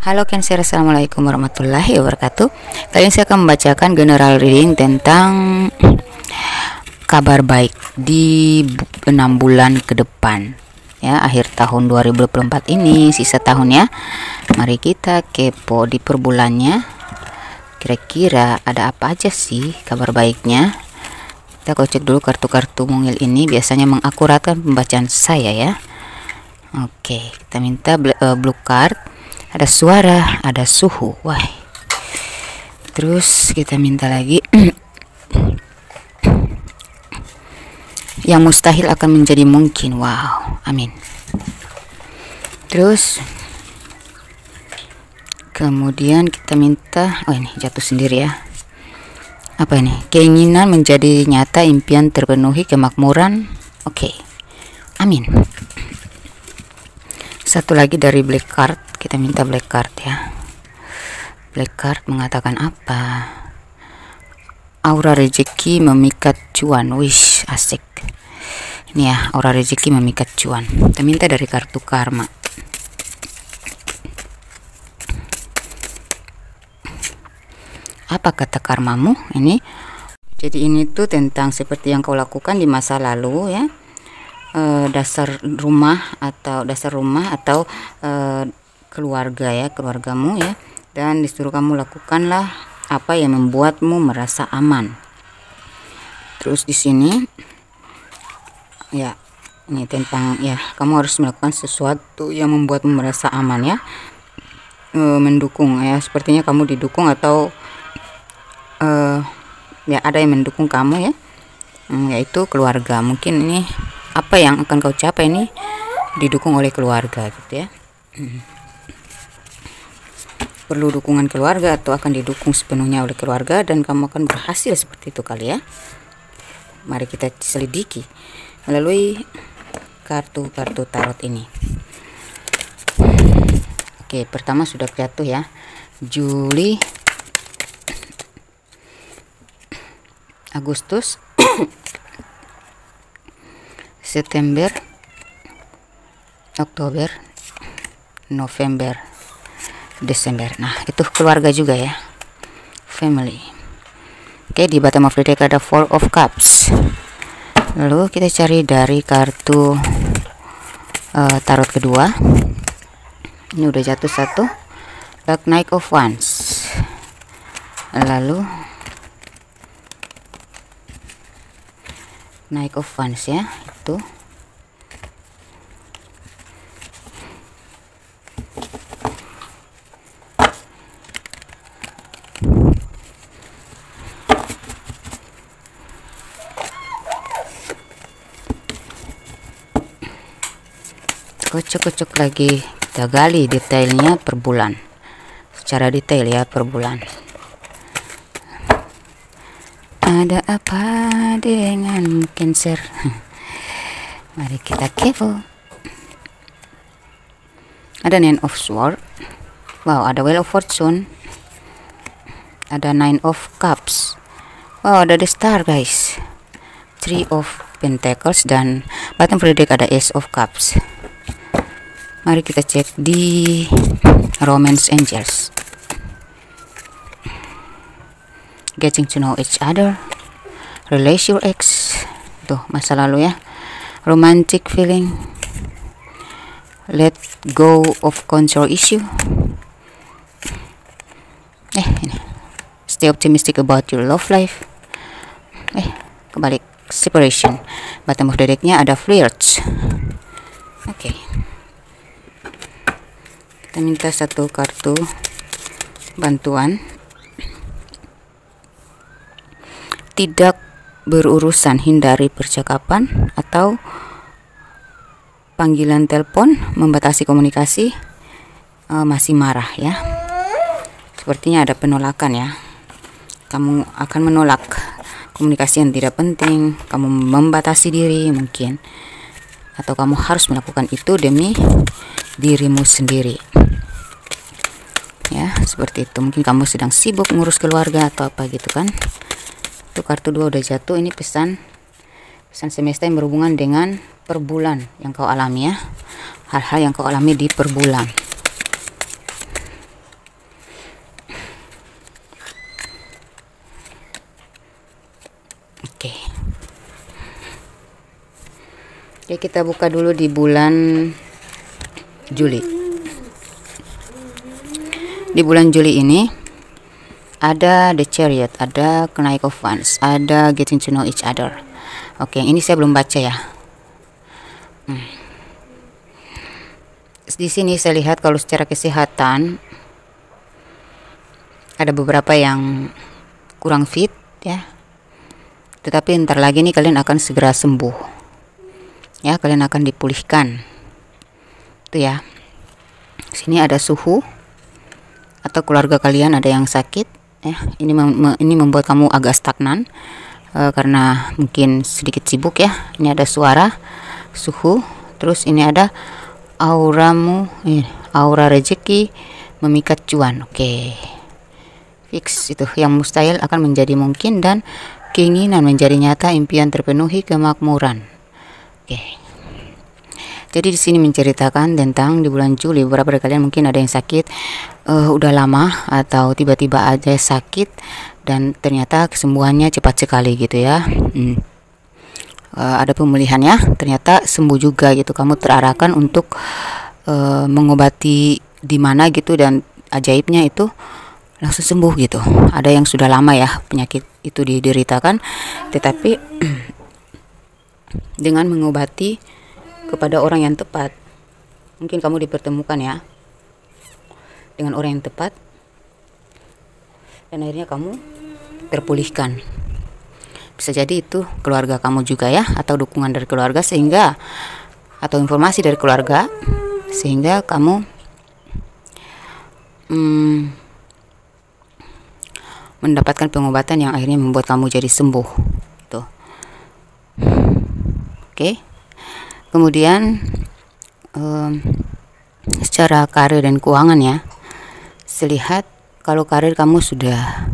Halo Cancer, assalamualaikum warahmatullahi wabarakatuh. Kali ini saya akan membacakan general reading tentang kabar baik di 6 bulan ke depan, ya, akhir tahun 2024 ini, sisa tahun ya. Mari kita kepo di per bulannya, kira-kira ada apa aja sih kabar baiknya. Kita kocek dulu kartu-kartu mungil ini, biasanya mengakuratkan pembacaan saya ya. Oke, kita minta blue card. Ada suara, ada suhu. Wah. Terus kita minta lagi yang mustahil akan menjadi mungkin. Wow, amin. Terus kemudian kita minta, oh ini jatuh sendiri ya. Apa ini? Keinginan menjadi nyata, impian terpenuhi, kemakmuran. Oke. Amin. Satu lagi dari black card, kita minta black card ya. Black card mengatakan apa? Aura rezeki memikat cuan. Wish, asik. Ini ya, aura rezeki memikat cuan. Kita minta dari kartu karma. Apa kata karmamu ini? Jadi ini tuh tentang seperti yang kau lakukan di masa lalu ya. Dasar rumah atau keluarga ya, keluargamu ya, dan disuruh kamu lakukanlah apa yang membuatmu merasa aman. Terus di sini ya, ini tentang ya, kamu harus melakukan sesuatu yang membuatmu merasa aman ya, mendukung ya, sepertinya kamu didukung atau ya ada yang mendukung kamu ya, yaitu keluarga. Mungkin ini apa yang akan kau capai ini didukung oleh keluarga gitu ya. Perlu dukungan keluarga atau akan didukung sepenuhnya oleh keluarga, dan kamu akan berhasil seperti itu kali ya. Mari kita selidiki melalui kartu-kartu tarot ini. Oke, pertama sudah jatuh ya. Juli, Agustus, September, Oktober, November, Desember. Nah, itu keluarga juga ya, family. Oke, di bottom of the deck ada Four of Cups. Lalu kita cari dari kartu tarot kedua. Ini udah jatuh satu, Dark Knight of Wands. Lalu Knight of Wands ya, itu kocok-kocok lagi, kita gali detailnya per bulan, secara detail ya, per bulan. Ada apa dengan Cancer? Mari kita kepo. Ada Nine of Swords. Wow, ada Wheel of Fortune. Ada Nine of Cups. Wow, ada The Star guys. Three of Pentacles, dan bottom of the deck ada Ace of Cups. Mari kita cek di Romance Angels. Getting to know each other, release your ex, tuh masa lalu ya, romantic feeling, let go of control issue, ini stay optimistic about your love life, kebalik, separation. Bottom of the decknya ada flirts. Oke. Kita minta satu kartu bantuan. Tidak berurusan, hindari percakapan atau panggilan telepon, membatasi komunikasi, masih marah ya. Sepertinya ada penolakan ya. Kamu akan menolak komunikasi yang tidak penting, kamu membatasi diri mungkin, atau kamu harus melakukan itu demi dirimu sendiri. Ya, seperti itu. Mungkin kamu sedang sibuk ngurus keluarga atau apa gitu kan. Itu kartu 2 udah jatuh. Ini pesan semesta yang berhubungan dengan per bulan yang kau alami ya, hal-hal yang kau alami di per bulan. Oke. Oke, kita buka dulu di bulan Juli. Di bulan Juli ini ada The Chariot, ada Knight of Wands, ada Getting to Know Each Other. Oke, ini saya belum baca ya. Di sini saya lihat kalau secara kesehatan ada beberapa yang kurang fit ya. Tetapi ntar lagi nih kalian akan segera sembuh. Ya, kalian akan dipulihkan. Itu ya. Sini ada suhu atau keluarga kalian ada yang sakit ya. Ini membuat kamu agak stagnan karena mungkin sedikit sibuk ya. Ini ada suara, suhu, terus ini ada auramu, aura rezeki memikat cuan. Oke. Fix itu yang mustahil akan menjadi mungkin dan keinginan menjadi nyata, impian terpenuhi, kemakmuran. Oke. Jadi di sini menceritakan tentang di bulan Juli beberapa dari kalian mungkin ada yang sakit udah lama atau tiba-tiba aja sakit dan ternyata kesembuhannya cepat sekali gitu ya. Ada pemulihannya, ternyata sembuh juga gitu. Kamu terarahkan untuk mengobati di mana gitu dan ajaibnya itu langsung sembuh gitu. Ada yang sudah lama ya penyakit itu dideritakan, tetapi dengan mengobati kepada orang yang tepat, mungkin kamu dipertemukan ya dengan orang yang tepat dan akhirnya kamu terpulihkan. Bisa jadi itu keluarga kamu juga ya, atau dukungan dari keluarga sehingga, atau informasi dari keluarga sehingga kamu mendapatkan pengobatan yang akhirnya membuat kamu jadi sembuh gitu. Oke. Kemudian secara karir dan keuangan ya, saya lihat kalau karir kamu sudah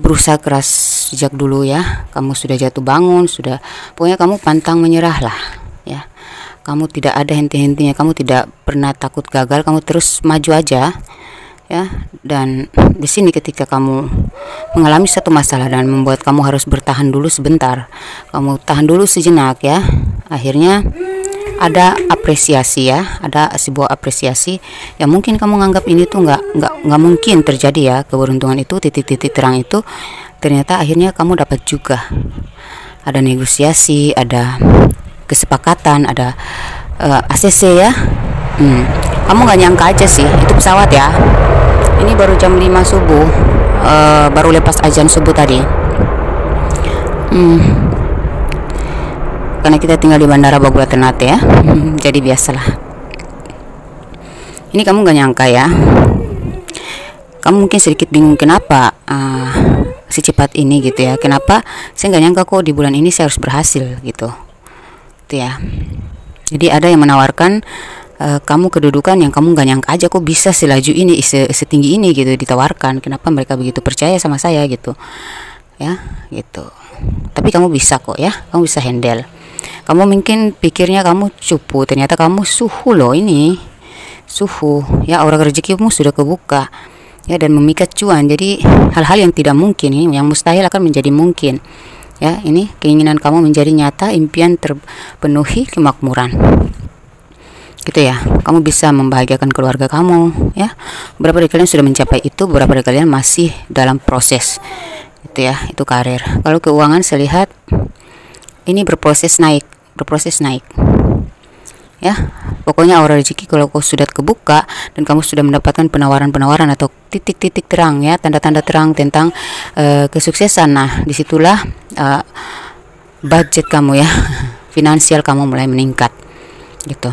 berusaha keras sejak dulu ya, kamu sudah jatuh bangun, sudah pokoknya kamu pantang menyerah lah ya. Kamu tidak ada henti-hentinya, kamu tidak pernah takut gagal, kamu terus maju aja ya. Dan di sini ketika kamu mengalami satu masalah dan membuat kamu harus bertahan dulu sebentar, kamu tahan dulu sejenak ya, akhirnya ada apresiasi ya, ada sebuah apresiasi yang mungkin kamu nganggap ini tuh nggak mungkin terjadi ya, keberuntungan itu, titik-titik terang itu, ternyata akhirnya kamu dapat juga. Ada negosiasi, ada kesepakatan, ada ACC ya. Kamu nggak nyangka aja sih, itu pesawat ya. Ini baru jam 5 subuh, baru lepas azan subuh tadi. Karena kita tinggal di Bandara Bagua Ternate ya, jadi biasalah. Ini kamu nggak nyangka ya. Kamu mungkin sedikit bingung kenapa secepat ini gitu ya. Kenapa saya nggak nyangka kok di bulan ini saya harus berhasil gitu. Itu ya. Jadi ada yang menawarkan kamu kedudukan yang kamu nggak nyangka aja kok bisa selaju ini, setinggi ini gitu ditawarkan. Kenapa mereka begitu percaya sama saya gitu ya, gitu. Tapi kamu bisa kok ya, kamu bisa handle. Kamu mungkin pikirnya kamu cupu, ternyata kamu suhu loh, ini suhu ya, aura rezekimu sudah kebuka ya dan memikat cuan. Jadi hal-hal yang tidak mungkin ini, yang mustahil akan menjadi mungkin ya. Ini keinginan kamu menjadi nyata, impian terpenuhi, kemakmuran gitu ya. Kamu bisa membahagiakan keluarga kamu ya. Beberapa dari kalian sudah mencapai itu, beberapa dari kalian masih dalam proses itu ya. Itu karir. Kalau keuangan saya lihat ini berproses naik ya. Pokoknya aura rezeki kalau kau sudah kebuka dan kamu sudah mendapatkan penawaran-penawaran atau titik-titik terang ya, tanda-tanda terang tentang kesuksesan. Nah disitulah budget kamu ya, finansial kamu mulai meningkat gitu.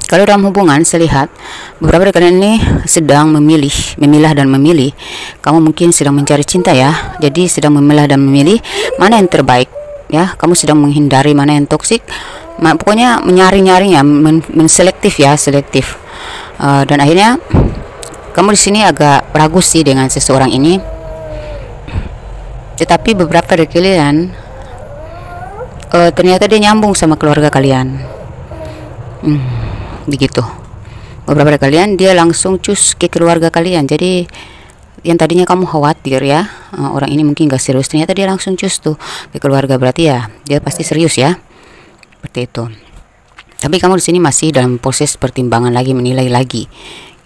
Kalau dalam hubungan saya lihat beberapa dari kalian ini sedang memilah dan memilih. Kamu mungkin sedang mencari cinta ya, jadi sedang memilah dan memilih mana yang terbaik ya. Kamu sedang menghindari mana yang toksik, pokoknya menyaring ya, menselektif ya, selektif. Dan akhirnya kamu di sini agak ragu sih dengan seseorang ini. Tetapi beberapa dari kalian ternyata dia nyambung sama keluarga kalian. Begitu. Beberapa dari kalian dia langsung cus ke keluarga kalian. Jadi yang tadinya kamu khawatir ya, orang ini mungkin gak serius, ternyata dia langsung cus tuh ke keluarga, berarti ya dia pasti serius ya, seperti itu. Tapi kamu di sini masih dalam proses pertimbangan lagi, menilai lagi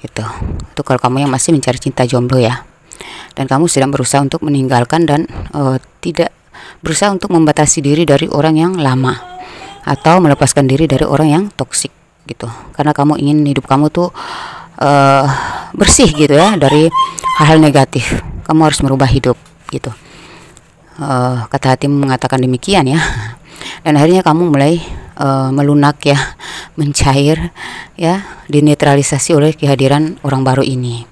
gitu. Itu kalau kamu yang masih mencari cinta jomblo ya, dan kamu sedang berusaha untuk meninggalkan dan tidak berusaha untuk membatasi diri dari orang yang lama, atau melepaskan diri dari orang yang toksik gitu, karena kamu ingin hidup kamu tuh bersih gitu ya dari hal-hal negatif. Kamu harus merubah hidup gitu, kata hati mengatakan demikian ya. Dan akhirnya kamu mulai melunak ya, mencair ya, dinetralisasi oleh kehadiran orang baru ini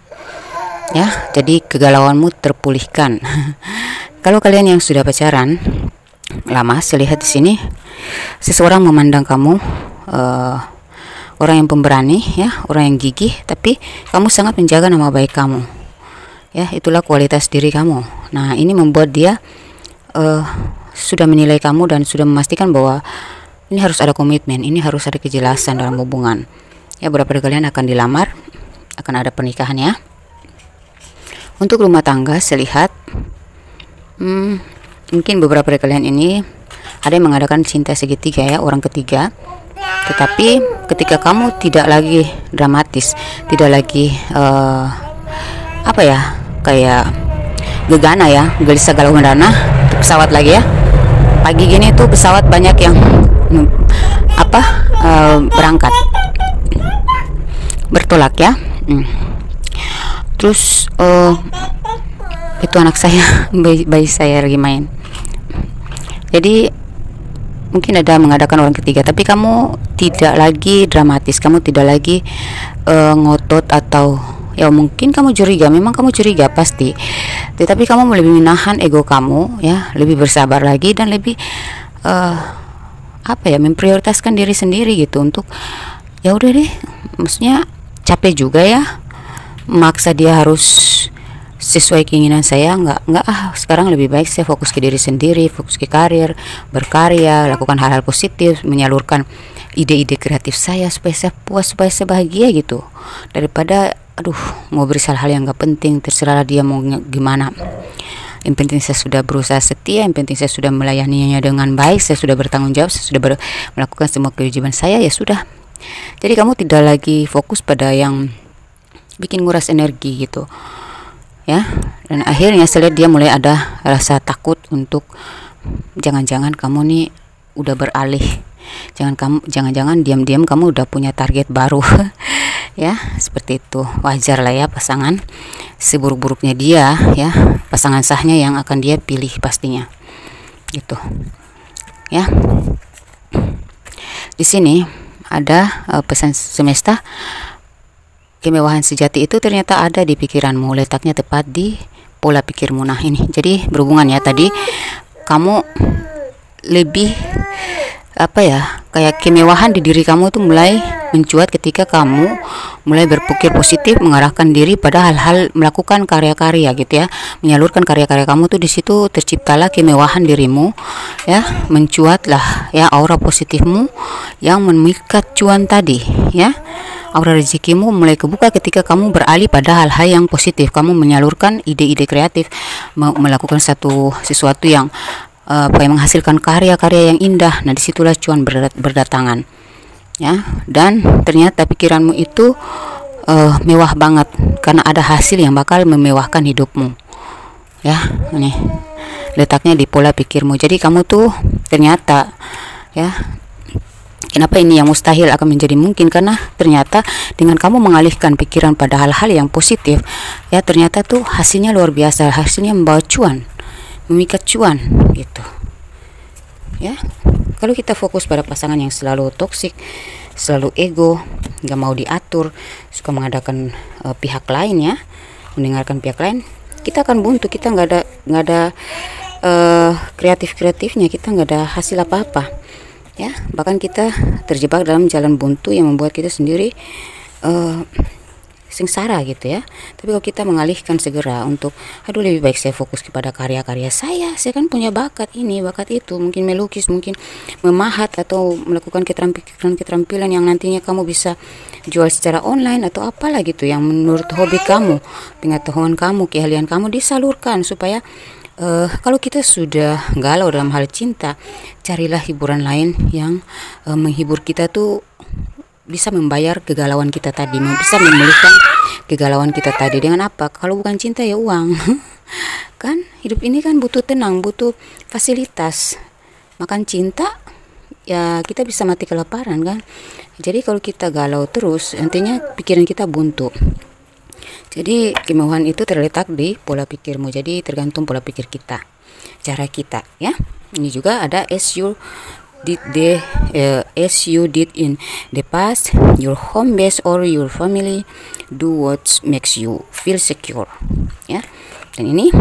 ya. Jadi kegalauanmu terpulihkan. Kalau kalian yang sudah pacaran lama, saya lihat di sini seseorang memandang kamu orang yang pemberani ya, orang yang gigih, tapi kamu sangat menjaga nama baik kamu ya. Itulah kualitas diri kamu. Nah, ini membuat dia sudah menilai kamu dan sudah memastikan bahwa ini harus ada komitmen, ini harus ada kejelasan dalam hubungan ya. Beberapa dari kalian akan dilamar, akan ada pernikahan ya. Untuk rumah tangga saya lihat mungkin beberapa dari kalian ini ada yang mengadakan cinta segitiga ya, orang ketiga. Tetapi ketika kamu tidak lagi dramatis, tidak lagi apa ya, kayak gegana ya, gelisah galau mendana, pesawat lagi ya. Pagi gini tuh pesawat banyak yang berangkat, bertolak ya. Terus itu anak saya, bayi saya lagi main. Jadi mungkin ada mengadakan orang ketiga, tapi kamu tidak lagi dramatis, kamu tidak lagi ngotot, atau ya mungkin kamu curiga, memang kamu curiga pasti, tetapi kamu lebih menahan ego kamu ya, lebih bersabar lagi, dan lebih memprioritaskan diri sendiri gitu, untuk ya udah deh, maksudnya capek juga ya maksa dia harus sesuai keinginan saya. Enggak, sekarang lebih baik saya fokus ke diri sendiri, fokus ke karir, berkarya, lakukan hal-hal positif, menyalurkan ide-ide kreatif saya supaya saya puas, supaya saya bahagia gitu, daripada mau beri hal-hal yang gak penting. Terserahlah dia mau gimana, yang penting saya sudah berusaha setia, yang penting saya sudah melayaninya dengan baik, saya sudah bertanggung jawab, saya sudah melakukan semua kewajiban saya, ya sudah. Jadi kamu tidak lagi fokus pada yang bikin nguras energi gitu ya. Dan akhirnya saya lihat dia mulai ada rasa takut untuk jangan-jangan kamu nih udah beralih, jangan-jangan diam-diam kamu udah punya target baru ya, seperti itu. Wajar lah ya, pasangan seburuk-buruknya dia ya, pasangan sahnya yang akan dia pilih pastinya gitu ya. Di sini ada pesan semesta. Kemewahan sejati itu ternyata ada di pikiranmu, letaknya tepat di pola pikirmu. Nah ini jadi berhubungan ya, tadi kamu lebih kayak kemewahan di diri kamu tuh mulai mencuat ketika kamu mulai berpikir positif, mengarahkan diri pada hal-hal, melakukan karya-karya gitu ya, menyalurkan karya-karya kamu tuh. Di situ terciptalah kemewahan dirimu ya, mencuatlah ya aura positifmu yang memikat cuan tadi ya. Aura rezekimu mulai kebuka ketika kamu beralih pada hal-hal yang positif, kamu menyalurkan ide-ide kreatif, melakukan sesuatu yang menghasilkan karya-karya yang indah. Nah disitulah cuan berdatangan ya. Dan ternyata pikiranmu itu mewah banget, karena ada hasil yang bakal memewahkan hidupmu ya. Ini letaknya di pola pikirmu. Jadi kamu tuh ternyata ya, kenapa ini yang mustahil akan menjadi mungkin? Karena ternyata dengan kamu mengalihkan pikiran pada hal-hal yang positif ya, ternyata tuh hasilnya luar biasa, hasilnya membawa cuan, memikat cuan gitu ya. Kalau kita fokus pada pasangan yang selalu toksik, selalu ego, nggak mau diatur, suka mengadakan pihak lain ya, mendengarkan pihak lain, kita akan buntu. Kita nggak ada kreatifnya, kita nggak ada hasil apa-apa ya. Bahkan kita terjebak dalam jalan buntu yang membuat kita sendiri sengsara gitu ya. Tapi kalau kita mengalihkan segera untuk lebih baik saya fokus kepada karya-karya saya kan punya bakat ini, bakat itu, mungkin melukis, mungkin memahat, atau melakukan keterampilan yang nantinya kamu bisa jual secara online atau apalah gitu yang menurut hobi kamu, pengetahuan kamu, keahlian kamu disalurkan supaya kalau kita sudah galau dalam hal cinta, carilah hiburan lain yang menghibur kita tuh bisa membayar kegalauan kita tadi, bisa memulihkan kegalauan kita tadi. Dengan apa? Kalau bukan cinta ya uang. Kan hidup ini kan butuh tenang, butuh fasilitas. Makan cinta ya kita bisa mati kelaparan kan. Jadi kalau kita galau terus, nantinya pikiran kita buntu. Jadi kemauan itu terletak di pola pikirmu. Jadi tergantung pola pikir kita, cara kita ya. Ini juga ada as you did in the past, your home base or your family do what makes you feel secure ya. Dan ini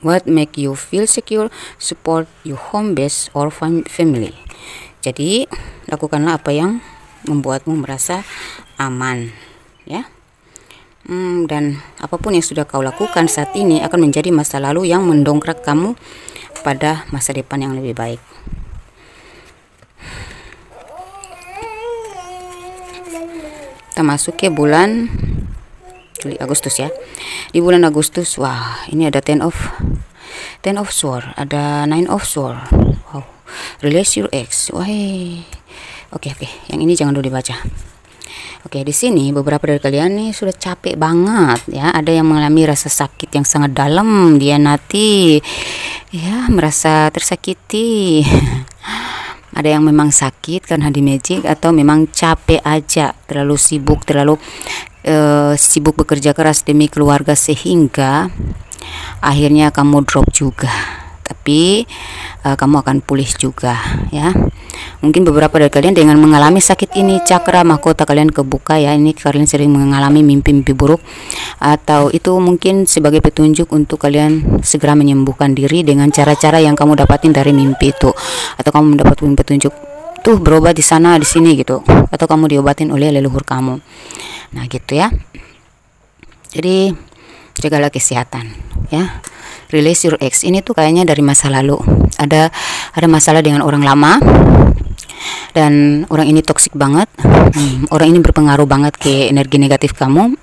what make you feel secure, support your home base or family. Jadi lakukanlah apa yang membuatmu merasa aman ya. Dan apapun yang sudah kau lakukan saat ini akan menjadi masa lalu yang mendongkrak kamu pada masa depan yang lebih baik. Kita masuk ke bulan Juli Agustus ya. Di bulan Agustus, wah, ini ada Ten of Sword, ada Nine of Sword. Wow. Release your ex. Wah. Oke. Yang ini jangan dulu dibaca. Oke, di sini beberapa dari kalian nih sudah capek banget ya. Ada yang mengalami rasa sakit yang sangat dalam, dia nanti ya merasa tersakiti. Ada yang memang sakit karena di magic, atau memang capek aja, terlalu sibuk bekerja keras demi keluarga sehingga akhirnya kamu drop juga. Tapi kamu akan pulih juga ya. Mungkin beberapa dari kalian dengan mengalami sakit ini, cakra mahkota kalian kebuka ya. Ini kalian sering mengalami mimpi-mimpi buruk, atau itu mungkin sebagai petunjuk untuk kalian segera menyembuhkan diri dengan cara-cara yang kamu dapatin dari mimpi itu, atau kamu mendapatkan petunjuk tuh berobat di sana di sini gitu, atau kamu diobatin oleh leluhur kamu. Nah gitu ya. Jadi jagalah kesehatan ya. Release your ex, ini tuh kayaknya dari masa lalu. Ada masalah dengan orang lama, dan orang ini toksik banget. Orang ini berpengaruh banget ke energi negatif kamu,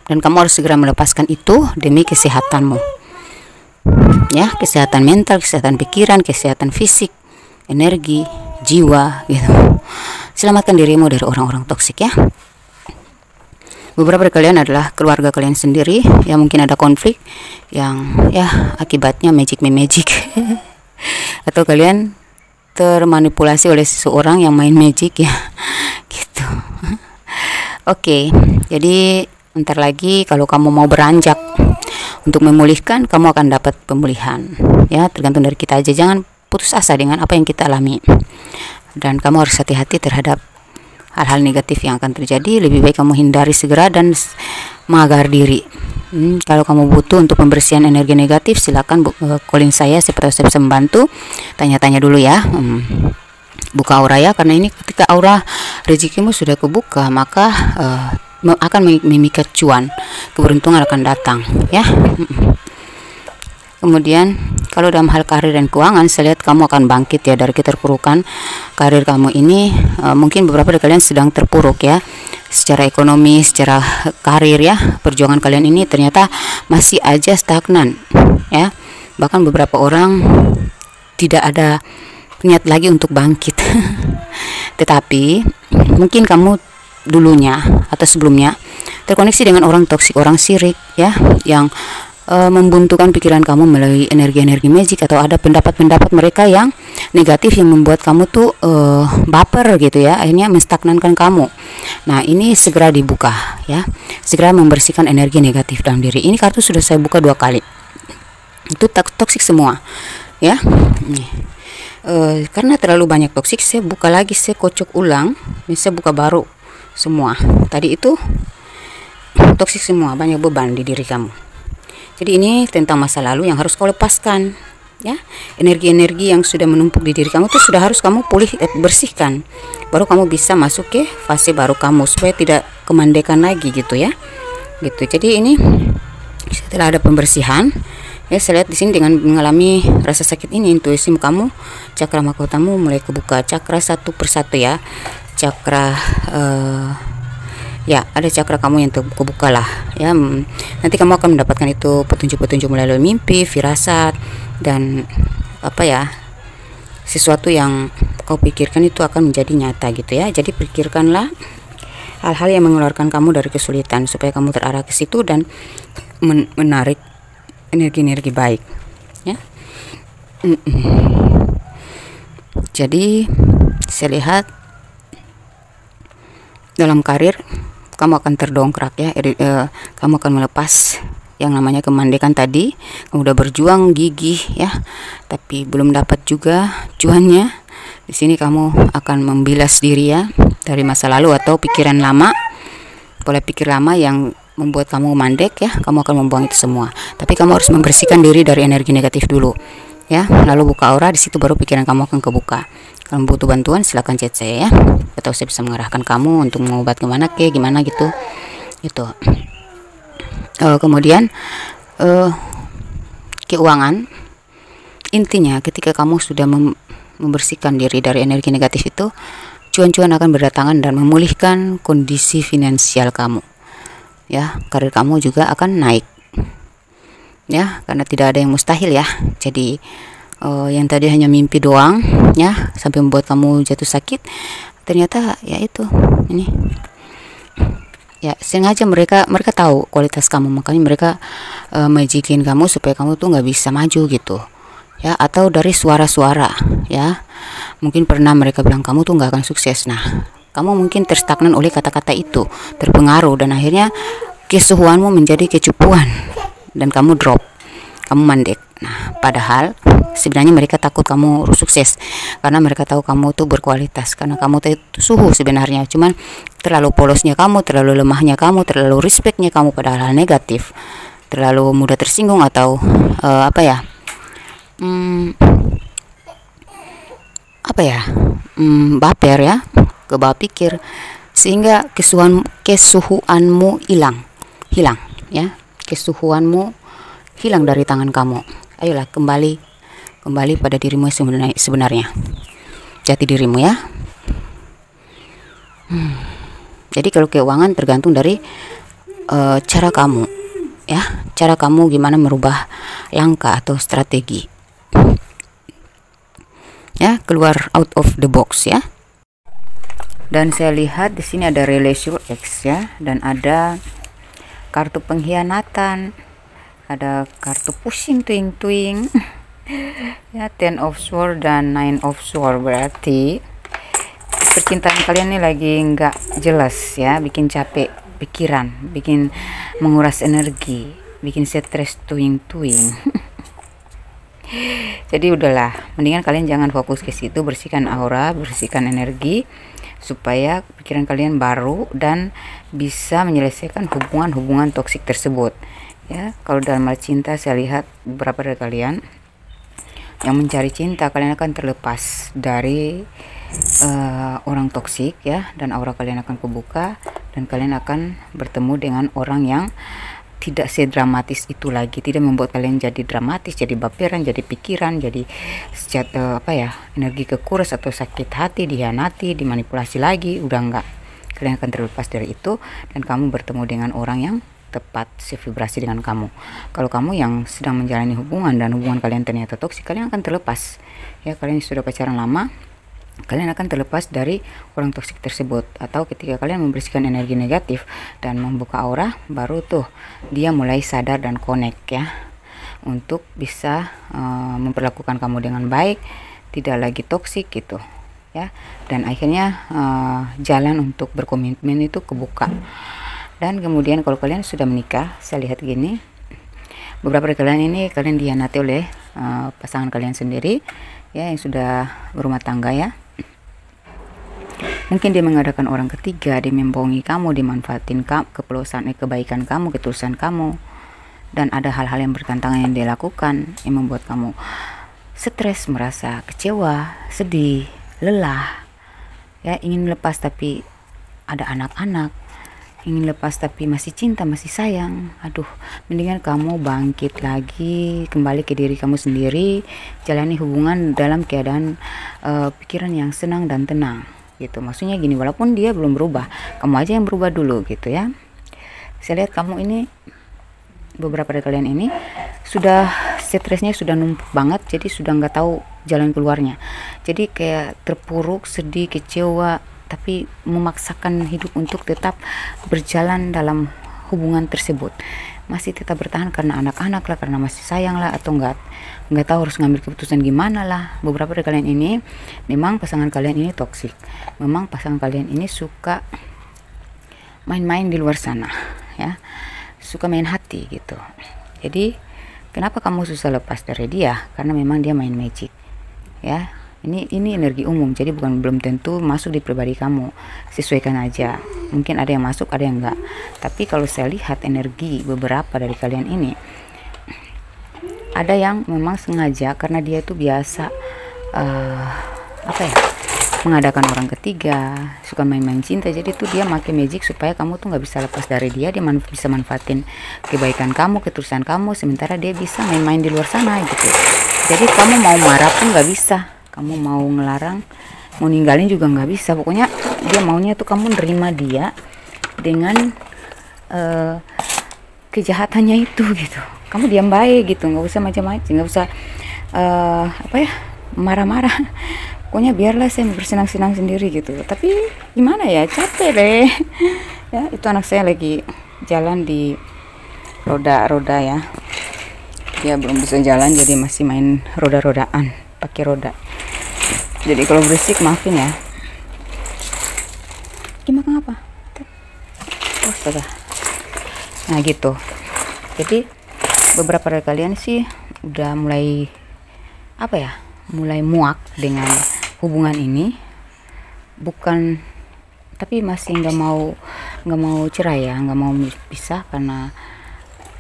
dan kamu harus segera melepaskan itu demi kesehatanmu ya, kesehatan mental, kesehatan pikiran, kesehatan fisik, energi, jiwa gitu. Selamatkan dirimu dari orang-orang toksik ya. Beberapa dari kalian adalah keluarga kalian sendiri ya, mungkin ada konflik yang ya akibatnya magic atau kalian termanipulasi oleh seseorang yang main magic ya gitu. Oke, jadi bentar lagi kalau kamu mau beranjak untuk memulihkan, kamu akan dapat pemulihan ya. Tergantung dari kita aja, jangan putus asa dengan apa yang kita alami, dan kamu harus hati-hati terhadap hal-hal negatif yang akan terjadi. Lebih baik kamu hindari segera dan mengagar diri. Kalau kamu butuh untuk pembersihan energi negatif, silakan calling saya, siapa tahu saya bisa membantu. Tanya-tanya dulu ya. Buka aura ya, karena ini ketika aura rezekimu sudah kebuka, maka akan memikat cuan, keberuntungan akan datang ya. Kemudian kalau dalam hal karir dan keuangan, saya lihat kamu akan bangkit ya dari keterpurukan karir kamu ini. Mungkin beberapa dari kalian sedang terpuruk ya, secara ekonomi, secara karir ya. Perjuangan kalian ini ternyata masih aja stagnan ya. Bahkan beberapa orang tidak ada niat lagi untuk bangkit. Tetapi mungkin kamu dulunya atau sebelumnya terkoneksi dengan orang toksik, orang sirik ya, yang membuntukan pikiran kamu melalui energi-energi magic, atau ada pendapat-pendapat mereka yang negatif yang membuat kamu tuh baper gitu ya, akhirnya menstagnankan kamu. Nah ini segera dibuka ya, segera membersihkan energi negatif dalam diri. Ini kartu sudah saya buka 2 kali, itu toksik semua ya. Karena terlalu banyak toksik, saya buka lagi, saya kocok ulang, saya buka baru semua. Tadi itu toksik semua, banyak beban di diri kamu. Jadi ini tentang masa lalu yang harus kau lepaskan ya. Energi-energi yang sudah menumpuk di diri kamu itu sudah harus kamu bersihkan, baru kamu bisa masuk ke fase baru kamu, supaya tidak kemandekan lagi gitu ya gitu. Jadi ini setelah ada pembersihan ya, saya lihat di sini dengan mengalami rasa sakit ini, intuisi kamu, cakra mahkotamu mulai kebuka, cakra satu persatu ya. Cakra ya ada cakra kamu yang terbuka lah ya. Nanti kamu akan mendapatkan itu petunjuk-petunjuk melalui mimpi, firasat, dan apa ya, sesuatu yang kau pikirkan itu akan menjadi nyata gitu ya. Jadi pikirkanlah hal-hal yang mengeluarkan kamu dari kesulitan supaya kamu terarah ke situ dan menarik energi-energi baik ya. Jadi saya lihat dalam karir kamu akan terdongkrak ya. Kamu akan melepas yang namanya kemandekan tadi. Kamu udah berjuang gigih ya, tapi belum dapat juga cuannya. Di sini kamu akan membilas diri ya dari masa lalu atau pikiran lama, pola pikir lama yang membuat kamu mandek ya. Kamu akan membuang itu semua. Tapi kamu harus membersihkan diri dari energi negatif dulu ya. Lalu buka aura, di situ baru pikiran kamu akan kebuka. Kalau butuh bantuan silakan chat saya ya, atau saya bisa mengarahkan kamu untuk mengobat kemana gimana gitu. Itu. Kemudian keuangan, intinya ketika kamu sudah membersihkan diri dari energi negatif itu, cuan-cuan akan berdatangan dan memulihkan kondisi finansial kamu ya. Karir kamu juga akan naik ya, karena tidak ada yang mustahil ya. Jadi yang tadi hanya mimpi doang ya, sampai membuat kamu jatuh sakit, ternyata ya itu ini ya, sengaja mereka tahu kualitas kamu, makanya mereka majikin kamu supaya kamu tuh nggak bisa maju gitu ya. Atau dari suara-suara ya, mungkin pernah mereka bilang kamu tuh nggak akan sukses. Nah, kamu mungkin terstagnan oleh kata-kata itu, terpengaruh, dan akhirnya kesuhuanmu menjadi kecupuan dan kamu drop, kamu mandek. Nah, padahal sebenarnya mereka takut kamu sukses karena mereka tahu kamu tuh berkualitas, karena kamu tuh suhu sebenarnya, cuman terlalu polosnya kamu, terlalu lemahnya kamu, terlalu respectnya kamu pada hal negatif, terlalu mudah tersinggung atau baper ya, kebawa pikir, sehingga kesuhuanmu hilang ya, kesuhuanmu hilang dari tangan kamu. Ayolah kembali pada dirimu sebenarnya, jati dirimu ya. Jadi kalau keuangan tergantung dari cara kamu ya, cara kamu gimana merubah langkah atau strategi ya, keluar out of the box ya. Dan saya lihat di sini ada relation X ya, dan ada kartu pengkhianatan, ada kartu pusing tuing ya, Ten of Swords dan Nine of Swords. Berarti percintaan kalian ini lagi nggak jelas ya, bikin capek pikiran, bikin menguras energi, bikin stres tuing jadi udahlah, mendingan kalian jangan fokus ke situ, bersihkan aura, bersihkan energi supaya pikiran kalian baru dan bisa menyelesaikan hubungan toksik tersebut ya. Kalau dalam hal cinta, saya lihat beberapa dari kalian yang mencari cinta, kalian akan terlepas dari orang toksik ya, dan aura kalian akan kebuka dan kalian akan bertemu dengan orang yang tidak sedramatis itu lagi, tidak membuat kalian jadi dramatis, jadi baperan, jadi pikiran, jadi energi kekuras atau sakit hati, dihianati, dimanipulasi lagi. Udah enggak, kalian akan terlepas dari itu dan kamu bertemu dengan orang yang tepat sevibrasi dengan kamu. Kalau kamu yang sedang menjalani hubungan dan hubungan kalian ternyata toksik, kalian akan terlepas ya. Kalian sudah pacaran lama, kalian akan terlepas dari orang toksik tersebut. Atau ketika kalian membersihkan energi negatif dan membuka aura, baru tuh dia mulai sadar dan connect ya, untuk bisa memperlakukan kamu dengan baik, tidak lagi toksik gitu ya. Dan akhirnya jalan untuk berkomitmen itu kebuka. Dan kemudian kalau kalian sudah menikah, saya lihat gini, beberapa dari kalian ini kalian dihianati oleh pasangan kalian sendiri ya, yang sudah berumah tangga ya. Mungkin dia mengadakan orang ketiga, dia membohongi kamu, dimanfaatin kebaikan kamu, ketulusan kamu, dan ada hal-hal yang bertentangan yang dia lakukan yang membuat kamu stres, merasa kecewa, sedih, lelah ya, ingin lepas tapi ada anak-anak, ingin lepas tapi masih cinta, masih sayang. Aduh, mendingan kamu bangkit lagi, kembali ke diri kamu sendiri, jalani hubungan dalam keadaan pikiran yang senang dan tenang gitu. Maksudnya gini, walaupun dia belum berubah, kamu aja yang berubah dulu gitu ya. Saya lihat kamu ini, beberapa dari kalian ini sudah stresnya sudah numpuk banget, jadi sudah nggak tahu jalan keluarnya. Jadi kayak terpuruk, sedih, kecewa, tapi memaksakan hidup untuk tetap berjalan dalam hubungan tersebut. Masih tetap bertahan karena anak-anak lah, karena masih sayang lah, atau nggak tahu harus ngambil keputusan gimana lah. Beberapa dari kalian ini memang pasangan kalian ini toksik, memang pasangan kalian ini suka main-main di luar sana ya, suka main hati gitu. Jadi kenapa kamu susah lepas dari dia? Karena memang dia main magic ya. Ini energi umum, jadi belum tentu masuk di pribadi kamu. Sesuaikan aja, mungkin ada yang masuk, ada yang enggak. Tapi kalau saya lihat energi beberapa dari kalian ini, ada yang memang sengaja karena dia itu biasa mengadakan orang ketiga, suka main-main cinta. Jadi tuh dia pakai magic supaya kamu tuh nggak bisa lepas dari dia. Dia bisa manfaatin kebaikan kamu, ketulusan kamu, sementara dia bisa main-main di luar sana gitu. Jadi kamu mau marah pun nggak bisa, kamu mau ngelarang, mau ninggalin juga nggak bisa. Pokoknya dia maunya tuh kamu nerima dia dengan kejahatannya itu gitu. Kamu diam baik gitu, nggak usah macam-macam, nggak usah marah-marah. Pokoknya biarlah saya bersenang-senang sendiri gitu. Tapi gimana ya, capek deh ya. Itu anak saya lagi jalan di roda-roda ya, dia belum bisa jalan, jadi masih main roda-rodaan pakai roda. Jadi kalau berisik maafin ya. Gimana apa? Oh, sudah. Nah gitu. Jadi beberapa dari kalian sih udah mulai mulai muak dengan hubungan ini, bukan, tapi masih nggak mau cerai ya, nggak mau pisah karena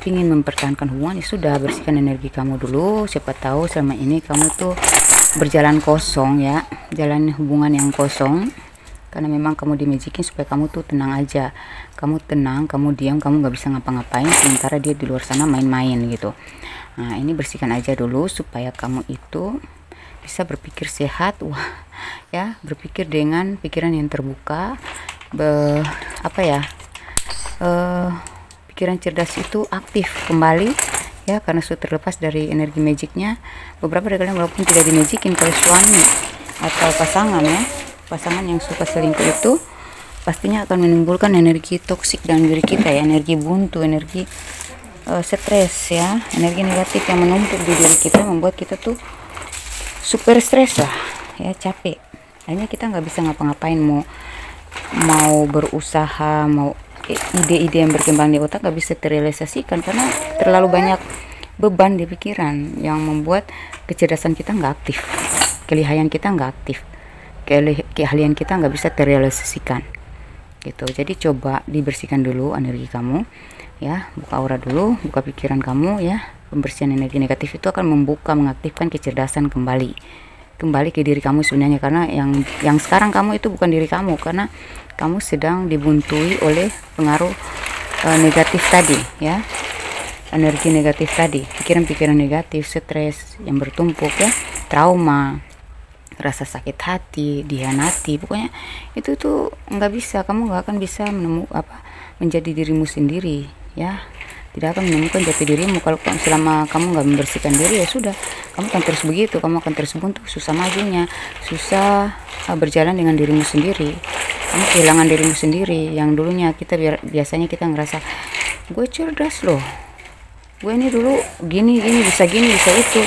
ingin mempertahankan hubungan. Ya sudah, bersihkan energi kamu dulu. Siapa tahu selama ini kamu tuh berjalan kosong ya, jalan hubungan yang kosong karena memang kamu dimajikin supaya kamu tuh tenang aja. Kamu tenang, kamu diam, kamu nggak bisa ngapa-ngapain, sementara dia di luar sana main-main gitu. Nah ini bersihkan aja dulu supaya kamu itu bisa berpikir sehat, berpikir dengan pikiran yang terbuka, pikiran cerdas itu aktif kembali ya, karena sudah terlepas dari energi magicnya. Beberapa dari kalian walaupun tidak dimagikin, kalau suami atau pasangan yang suka selingkuh itu pastinya akan menimbulkan energi toksik dalam diri kita ya, energi buntu, energi stres ya, energi negatif yang menumpuk di diri kita, membuat kita tuh super stres lah ya, capek. Akhirnya kita nggak bisa ngapa-ngapain, mau berusaha, mau ide-ide yang berkembang di otak nggak bisa terrealisasikan karena terlalu banyak beban di pikiran yang membuat kecerdasan kita nggak aktif, kelihayan kita nggak aktif, keahlian kita nggak bisa terrealisasikan gitu. Jadi coba dibersihkan dulu energi kamu ya, buka aura dulu, buka pikiran kamu ya. Pembersihan energi negatif itu akan mengaktifkan kecerdasan kembali ke diri kamu sebenarnya, karena yang sekarang kamu itu bukan diri kamu, karena kamu sedang dibuntui oleh pengaruh negatif tadi ya, energi negatif tadi, pikiran-pikiran negatif, stres yang bertumpuk ya, trauma, rasa sakit hati, dihianati. Pokoknya itu tuh nggak bisa, kamu nggak akan bisa menjadi dirimu sendiri ya, tidak akan menemukan jati dirimu kalau selama kamu nggak membersihkan diri. Ya sudah, kamu akan terus begitu, kamu akan terus buntu, susah majunya, susah berjalan dengan dirimu sendiri. Kamu kehilangan dirimu sendiri. Yang dulunya biasanya kita ngerasa gue cerdas loh, gue ini dulu gini bisa itu.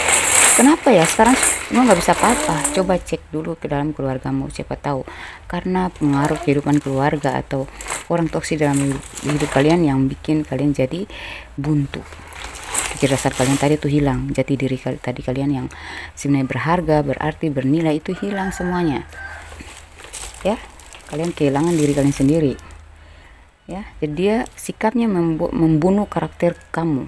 Kenapa ya sekarang gue nggak bisa apa-apa? Coba cek dulu ke dalam keluargamu, siapa tahu karena pengaruh kehidupan keluarga atau orang toksik dalam hidup kalian yang bikin kalian jadi buntu. Kecerdasan kalian tadi tuh hilang, jati diri tadi kalian yang sebenarnya berharga, berarti, bernilai itu hilang semuanya. Ya, kalian kehilangan diri kalian sendiri. Ya, jadi dia sikapnya membunuh karakter kamu.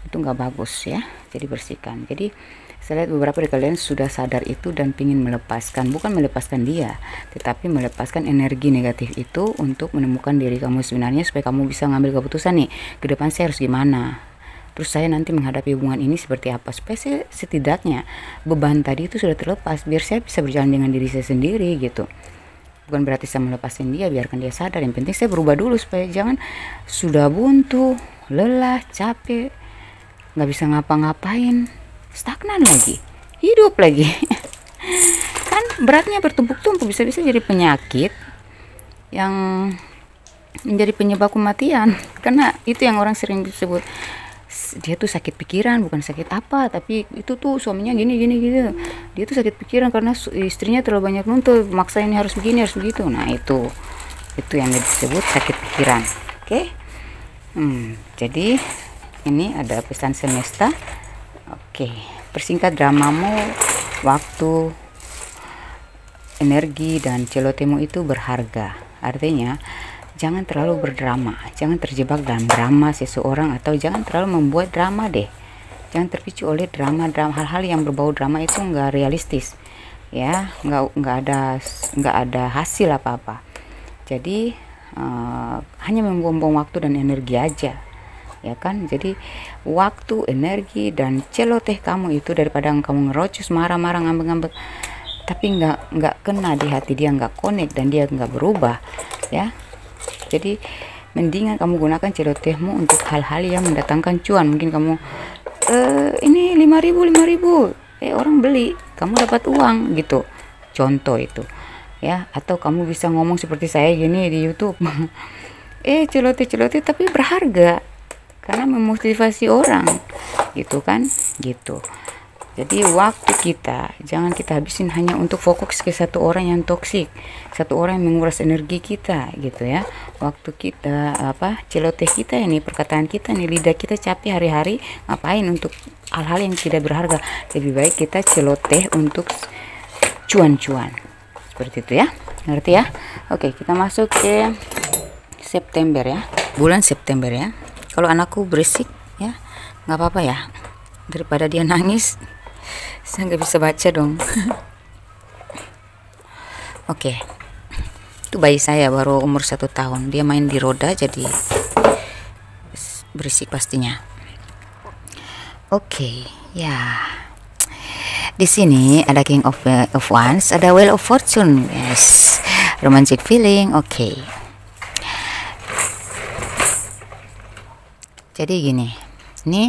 Itu nggak bagus ya, jadi bersihkan. Jadi saya lihat beberapa dari kalian sudah sadar itu dan ingin melepaskan, bukan melepaskan dia, tetapi melepaskan energi negatif itu untuk menemukan diri kamu sebenarnya, supaya kamu bisa ngambil keputusan nih, ke depan saya harus gimana, terus saya nanti menghadapi hubungan ini seperti apa, supaya saya setidaknya beban tadi itu sudah terlepas, biar saya bisa berjalan dengan diri saya sendiri gitu bukan berarti saya melepaskan dia, biarkan dia sadar. Yang penting saya berubah dulu supaya jangan sudah buntu, lelah, capek, nggak bisa ngapa-ngapain, stagnan lagi, hidup lagi. Kan beratnya bertumpuk-tumpuk, bisa-bisa jadi penyakit yang menjadi penyebab kematian. Karena itu yang orang sering disebut dia tuh sakit pikiran, bukan sakit apa, tapi itu tuh suaminya gini gitu. Dia tuh sakit pikiran karena istrinya terlalu banyak nuntut, maksa ini harus begini, harus begitu. Nah itu yang disebut sakit pikiran. Oke. Jadi ini ada pesan semesta. Oke, persingkat dramamu, waktu, energi, dan celotehmu itu berharga. Artinya jangan terlalu berdrama, jangan terjebak dalam drama seseorang, atau jangan terlalu membuat drama deh. Jangan terpicu oleh drama hal-hal yang berbau drama, itu nggak realistis ya, nggak ada hasil apa-apa. Jadi hanya membuang-buang waktu dan energi aja, ya kan. Jadi waktu, energi, dan celoteh kamu itu, daripada kamu ngerocos, marah-marah, ngambek-ngambek, tapi nggak kena di hati dia, nggak connect, dan dia nggak berubah ya. Jadi mendingan kamu gunakan celotehmu untuk hal-hal yang mendatangkan cuan. Mungkin kamu ini 5.000 orang beli, kamu dapat uang gitu, contoh itu ya. Atau kamu bisa ngomong seperti saya gini di YouTube celoteh tapi berharga karena memotivasi orang gitu kan, gitu. Jadi waktu kita jangan kita habisin hanya untuk fokus ke satu orang yang toksik, satu orang yang menguras energi kita gitu ya. Waktu kita celoteh kita ini, perkataan kita nih, lidah kita capek hari-hari ngapain untuk hal-hal yang tidak berharga. Lebih baik kita celoteh untuk cuan-cuan. Seperti itu ya. Ngerti ya? Oke, kita masuk ke September ya. Bulan September ya. Kalau anakku berisik ya, nggak apa-apa ya. Daripada dia nangis, saya nggak bisa baca dong. Oke, itu bayi saya baru umur 1 tahun. Dia main di roda, jadi berisik pastinya. Oke, ya. Di sini ada King of Wands, ada Wheel of Fortune, yes, romantic feeling. Oke. Jadi gini, ini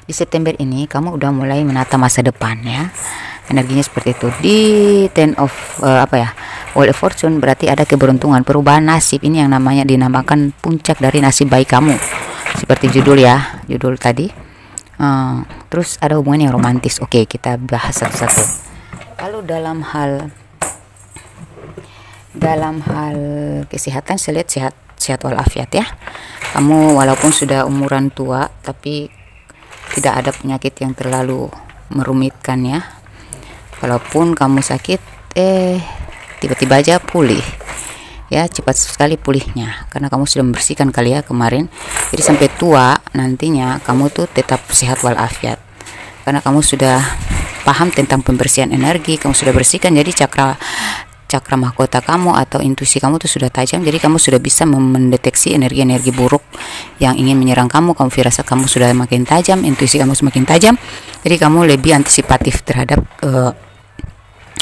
di September ini kamu udah mulai menata masa depan ya. Energinya seperti itu. Di Ten of Wheel of Fortune berarti ada keberuntungan, perubahan nasib. Ini yang namanya dinamakan puncak dari nasib baik kamu. Seperti judul ya, judul tadi. Terus ada hubungan yang romantis. Oke, kita bahas satu-satu. Kalau dalam hal kesehatan, saya lihat sehat walafiat ya. Kamu walaupun sudah umuran tua, tapi tidak ada penyakit yang terlalu merumitkan ya. Walaupun kamu sakit, tiba-tiba aja pulih ya, cepat sekali pulihnya karena kamu sudah membersihkan kali ya kemarin. Jadi sampai tua nantinya kamu tuh tetap sehat walafiat karena kamu sudah paham tentang pembersihan energi, kamu sudah bersihkan. Jadi cakra mahkota kamu atau intuisi kamu tuh sudah tajam, jadi kamu sudah bisa mendeteksi energi-energi buruk yang ingin menyerang kamu. Kamu firasat kamu sudah makin tajam, intuisi kamu semakin tajam, jadi kamu lebih antisipatif terhadap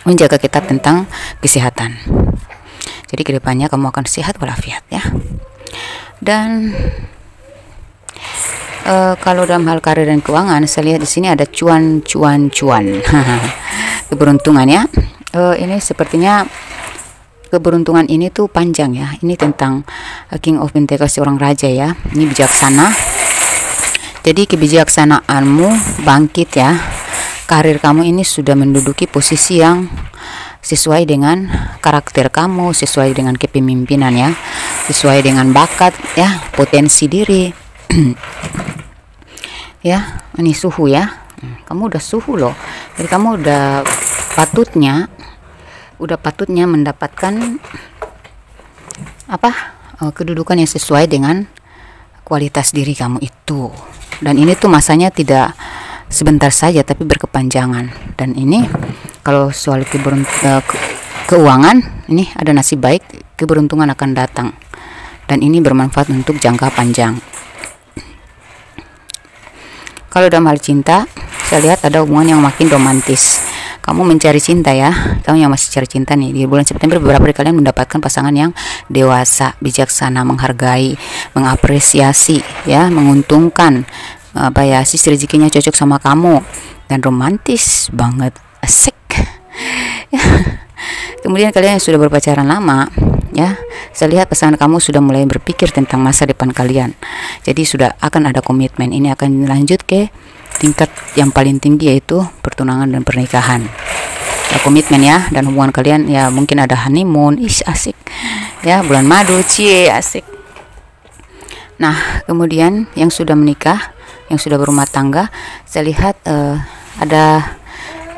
menjaga kita tentang kesehatan. Jadi kedepannya kamu akan sehat walafiat ya. Dan kalau dalam hal karir dan keuangan, saya lihat di sini ada cuan keberuntungan ya. Ini sepertinya keberuntungan ini tuh panjang ya. Ini tentang King of Pentacles, seorang raja ya. Ini bijaksana. Jadi kebijaksanaanmu bangkit ya. Karir kamu ini sudah menduduki posisi yang sesuai dengan karakter kamu, sesuai dengan kepemimpinan ya, sesuai dengan bakat ya, potensi diri. Ya, ini suhu ya. Kamu udah suhu loh. Jadi kamu udah patutnya mendapatkan kedudukan yang sesuai dengan kualitas diri kamu itu. Dan ini tuh masanya tidak sebentar saja tapi berkepanjangan. Dan ini kalau soal keuangan, ini ada nasib baik, keberuntungan akan datang. Dan ini bermanfaat untuk jangka panjang. Kalau dalam hal cinta, saya lihat ada hubungan yang makin romantis. kamu mencari cinta ya, kamu yang masih cari cinta nih, di bulan September beberapa dari kalian mendapatkan pasangan yang dewasa, bijaksana, menghargai, mengapresiasi ya, menguntungkan, apa ya, sisi rezekinya cocok sama kamu dan romantis banget, asik. Kemudian kalian yang sudah berpacaran lama ya, saya lihat pasangan kamu sudah mulai berpikir tentang masa depan kalian, jadi sudah akan ada komitmen. Ini akan lanjut ke tingkat yang paling tinggi, yaitu pertunangan dan pernikahan. Ya, komitmen ya, dan hubungan kalian ya mungkin ada honeymoon, asik ya, bulan madu, cie, asik. Nah, kemudian yang sudah menikah, yang sudah berumah tangga, saya lihat ada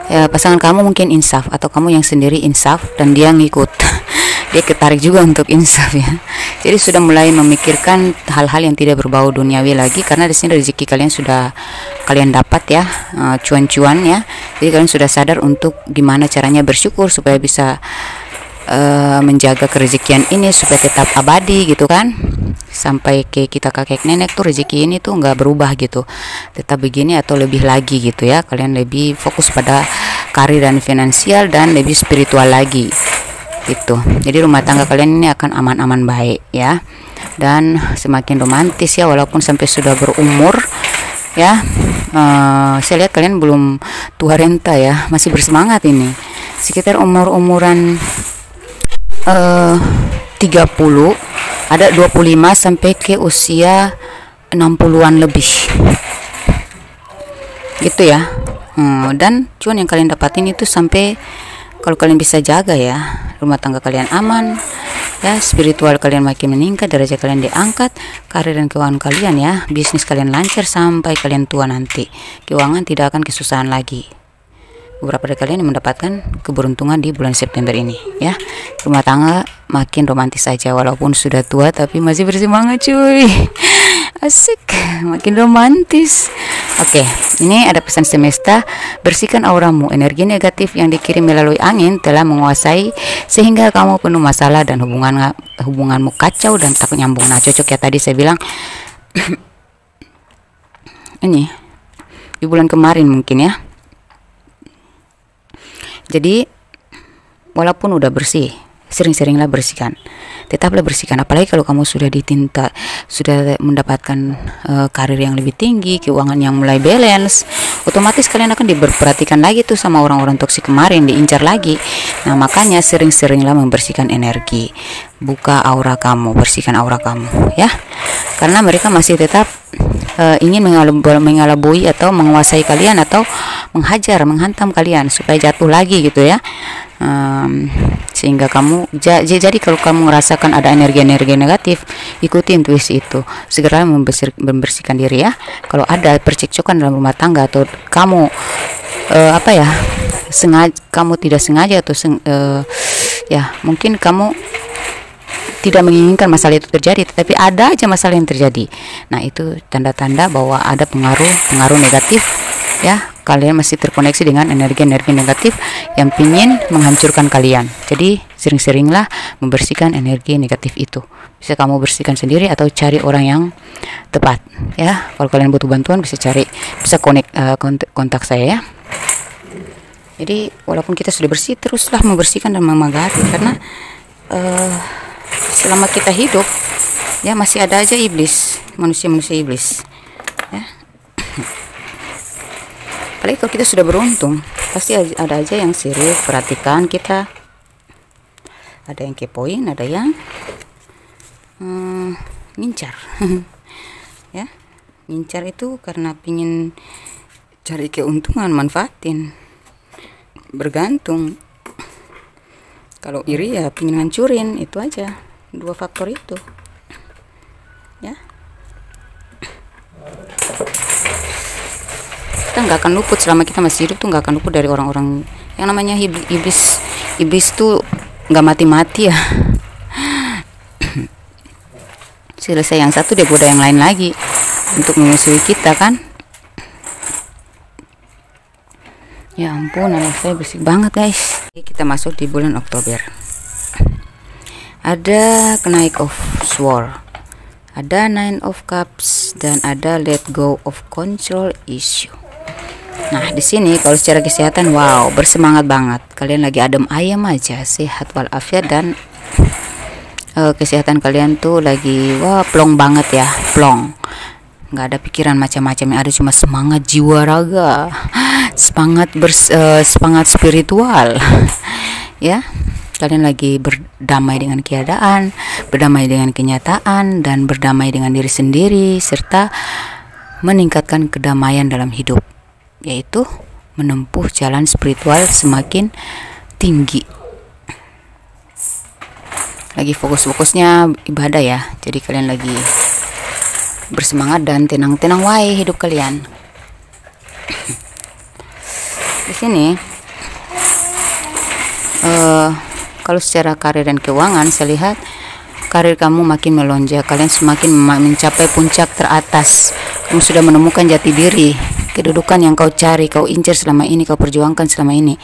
ya, pasangan kamu mungkin insaf, atau kamu yang sendiri insaf dan dia ngikut. Dia ketarik juga untuk insaf ya. Jadi sudah mulai memikirkan hal-hal yang tidak berbau duniawi lagi, karena di sini rezeki kalian sudah kalian dapat ya, cuan-cuan ya. Jadi kalian sudah sadar untuk gimana caranya bersyukur supaya bisa menjaga kerezekian ini supaya tetap abadi gitu kan. Sampai ke kita kakek nenek tuh rezeki ini tuh nggak berubah gitu, tetap begini atau lebih lagi gitu ya. Kalian lebih fokus pada karir dan finansial dan lebih spiritual lagi gitu. Jadi rumah tangga kalian ini akan aman-aman baik ya, dan semakin romantis ya, walaupun sampai sudah berumur ya. Saya lihat kalian belum tua renta ya, masih bersemangat ini, sekitar umur-umuran 30, ada 25 sampai ke usia 60-an lebih gitu ya. Dan cuan yang kalian dapatin itu sampai, kalau kalian bisa jaga ya, rumah tangga kalian aman ya, spiritual kalian makin meningkat, derajat kalian diangkat, karir dan keuangan kalian ya, bisnis kalian lancar sampai kalian tua nanti, keuangan tidak akan kesusahan lagi. Beberapa dari kalian yang mendapatkan keberuntungan di bulan September ini ya, rumah tangga makin romantis saja, walaupun sudah tua tapi masih bersemangat cuy, asik, makin romantis. Oke, ini ada pesan semesta, bersihkan auramu, energi negatif yang dikirim melalui angin telah menguasai sehingga kamu penuh masalah dan hubunganmu kacau dan tak nyambung. Nah, cocok ya, tadi saya bilang ini di bulan kemarin mungkin ya. Jadi walaupun udah bersih, sering-seringlah bersihkan, tetaplah bersihkan. Apalagi kalau kamu sudah ditinta, sudah mendapatkan karir yang lebih tinggi, keuangan yang mulai balance, otomatis kalian akan diperhatikan lagi tuh sama orang-orang toksik kemarin, diincar lagi. Nah, makanya sering-seringlah membersihkan energi, buka aura kamu, bersihkan aura kamu ya, karena mereka masih tetap ingin mengelabui atau menguasai kalian, atau menghajar, menghantam kalian supaya jatuh lagi gitu ya. Sehingga kamu jadi kalau kamu merasakan ada energi-energi negatif, ikuti intuisi itu, segera membersihkan diri ya. Kalau ada percekcokan dalam rumah tangga, atau kamu kamu tidak sengaja atau ya mungkin kamu tidak menginginkan masalah itu terjadi, tetapi ada aja masalah yang terjadi. Nah, itu tanda-tanda bahwa ada pengaruh negatif ya. Kalian masih terkoneksi dengan energi-energi negatif yang ingin menghancurkan kalian. Jadi sering-seringlah membersihkan energi negatif itu. Bisa kamu bersihkan sendiri atau cari orang yang tepat ya. Kalau kalian butuh bantuan bisa kontak saya ya. Jadi walaupun kita sudah bersih, teruslah membersihkan dan memagari, karena selama kita hidup ya masih ada aja iblis, manusia-manusia iblis ya. Apalagi kalau kita sudah beruntung, pasti ada aja yang sirik, perhatikan kita, ada yang kepoin, ada yang ngincar ya. Ngincar itu karena pingin cari keuntungan, manfaatin, bergantung. Kalau iri ya pingin ngancurin, itu aja, dua faktor itu ya. Kita nggak akan luput, selama kita masih hidup tuh nggak akan luput dari orang-orang yang namanya iblis. Iblis tuh nggak mati-mati ya. Selesai yang satu, dia goda yang lain lagi untuk memusuhi kita kan. Ya ampun, anak saya bersih banget guys. Kita masuk di bulan Oktober. Ada Knight of Swords, ada Nine of Cups, dan ada Let Go of Control Issue. Nah, di sini kalau secara kesehatan, wow, bersemangat banget. Kalian lagi adem ayam aja, sehat walafiat, dan kesehatan kalian tuh lagi wah plong banget ya, plong. Nggak ada pikiran macam-macam, yang ada cuma semangat jiwa raga, semangat spiritual. Ya, kalian lagi berdamai dengan keadaan, berdamai dengan kenyataan, dan berdamai dengan diri sendiri, serta meningkatkan kedamaian dalam hidup, yaitu menempuh jalan spiritual semakin tinggi. Lagi fokus-fokusnya ibadah ya, jadi kalian lagi bersemangat dan tenang-tenang wae hidup kalian. Di sini kalau secara karir dan keuangan, saya lihat karir kamu makin melonjak, kalian semakin mencapai puncak teratas. Kamu sudah menemukan jati diri, kedudukan yang kau cari, kau incar selama ini, kau perjuangkan selama ini.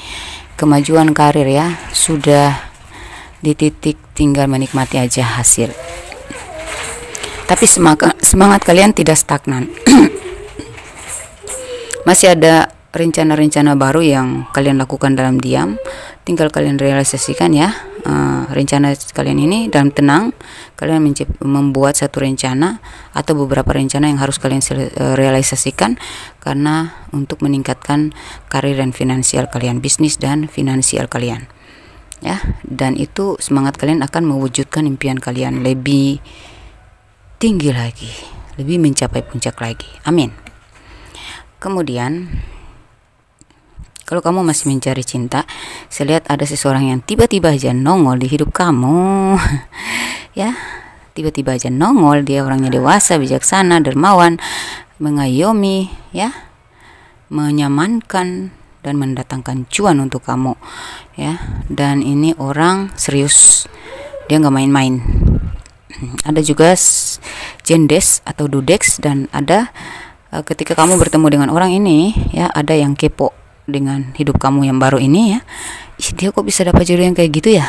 Kemajuan karir ya, sudah di titik tinggal menikmati aja hasil. Tapi semangat kalian tidak stagnan. Masih ada rencana-rencana baru yang kalian lakukan dalam diam, tinggal kalian realisasikan ya. Rencana kalian ini dalam tenang, kalian membuat satu rencana atau beberapa rencana yang harus kalian realisasikan, karena untuk meningkatkan karir dan finansial kalian, bisnis dan finansial kalian ya. Dan itu semangat kalian akan mewujudkan impian kalian lebih tinggi lagi, lebih mencapai puncak lagi. Amin. Kemudian kalau kamu masih mencari cinta, saya lihat ada seseorang yang tiba-tiba aja nongol di hidup kamu. Ya, tiba-tiba aja nongol. Dia orangnya dewasa, bijaksana, dermawan, mengayomi, ya, menyamankan dan mendatangkan cuan untuk kamu, ya. Dan ini orang serius, dia nggak main-main. Ada juga jendes atau dudex, dan ada ketika kamu bertemu dengan orang ini, ya, ada yang kepo dengan hidup kamu yang baru ini ya. Dia kok bisa dapat jodoh yang kayak gitu ya.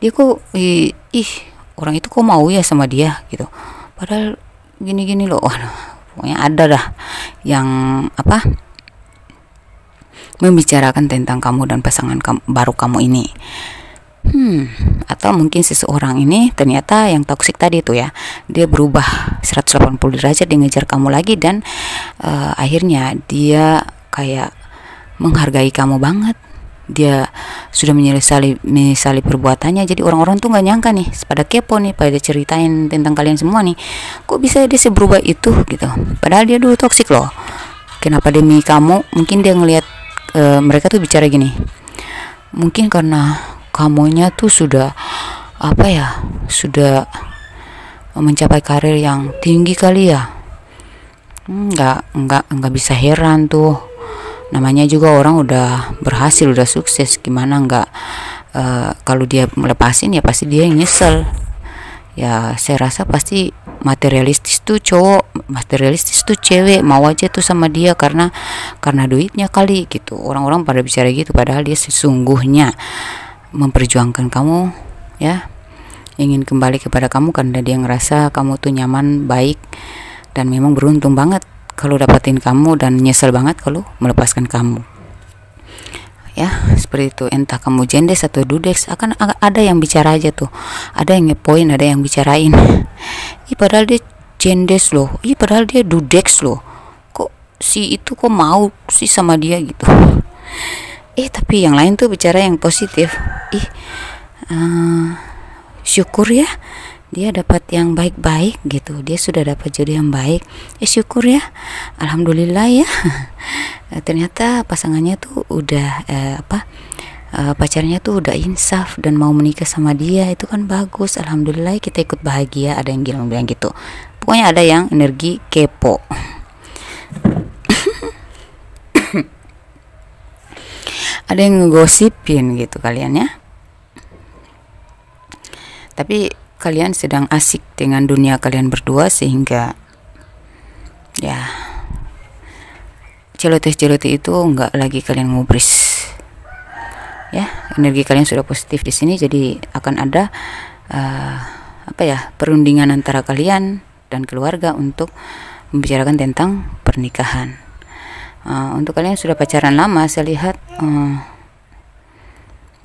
Dia kok orang itu kok mau ya sama dia gitu, padahal gini-gini loh. Waduh, pokoknya ada dah yang membicarakan tentang kamu dan pasangan baru kamu ini. Atau mungkin seseorang ini ternyata yang toksik tadi itu ya, dia berubah 180 derajat, dia ngejar kamu lagi, dan akhirnya dia kayak menghargai kamu banget. Dia sudah menyesali perbuatannya. Jadi orang-orang tuh nggak nyangka nih, pada kepo nih, pada ceritain tentang kalian semua nih, kok bisa dia berubah itu gitu, padahal dia dulu toksik loh. Kenapa demi kamu? Mungkin dia ngelihat mereka tuh bicara gini, mungkin karena kamunya tuh sudah sudah mencapai karir yang tinggi kali ya. Nggak bisa heran tuh, namanya juga orang udah berhasil, udah sukses, gimana nggak kalau dia melepasin ya pasti dia yang nyesel. Ya saya rasa pasti materialistis tuh cowok, materialistis tuh cewek, mau aja tuh sama dia karena duitnya kali gitu. Orang-orang pada bicara gitu, padahal dia sesungguhnya memperjuangkan kamu ya, ingin kembali kepada kamu karena dia ngerasa kamu tuh nyaman, baik, dan memang beruntung banget kalau dapatin kamu, dan nyesel banget kalau melepaskan kamu. Ya, seperti itu. Entah kamu jendes atau dudex, akan ada yang bicara aja tuh. Ada yang ngepoin, ada yang bicarain. Padahal dia jendes loh. Padahal dia dudex loh. Kok si itu kok mau sih sama dia gitu. Tapi yang lain tuh bicara yang positif. Syukur ya, dia dapat yang baik-baik gitu, dia sudah dapat jodoh yang baik, syukur ya, alhamdulillah ya. Ternyata pasangannya tuh udah pacarnya tuh udah insaf dan mau menikah sama dia, itu kan bagus, alhamdulillah, kita ikut bahagia. Ada yang bilang gitu. Pokoknya ada yang energi kepo. Ada yang ngegosipin gitu kalian ya. Tapi kalian sedang asik dengan dunia kalian berdua, sehingga ya celoteh-celoteh itu nggak lagi kalian ngubris ya. Energi kalian sudah positif di sini, jadi akan ada perundingan antara kalian dan keluarga untuk membicarakan tentang pernikahan. Untuk kalian yang sudah pacaran lama, saya lihat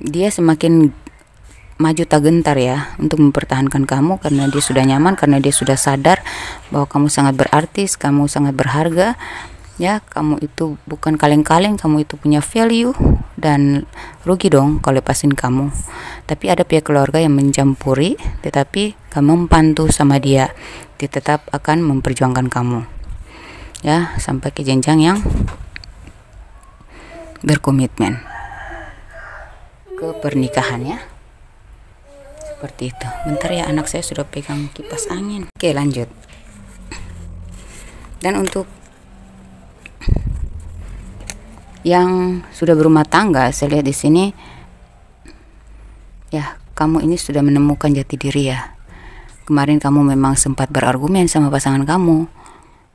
dia semakin maju tak gentar ya untuk mempertahankan kamu, karena dia sudah nyaman, karena dia sudah sadar bahwa kamu sangat berarti, kamu sangat berharga ya. Kamu itu bukan kaleng-kaleng, kamu itu punya value, dan rugi dong kalau lepasin kamu. Tapi ada pihak keluarga yang mencampuri, tetapi kamu membantu sama dia tetap akan memperjuangkan kamu ya, sampai ke jenjang yang berkomitmen ke pernikahan ya. Seperti itu. Bentar ya, anak saya sudah pegang kipas angin. Oke, lanjut. Dan untuk yang sudah berumah tangga, saya lihat di sini ya, kamu ini sudah menemukan jati diri ya. Kemarin kamu memang sempat berargumen sama pasangan kamu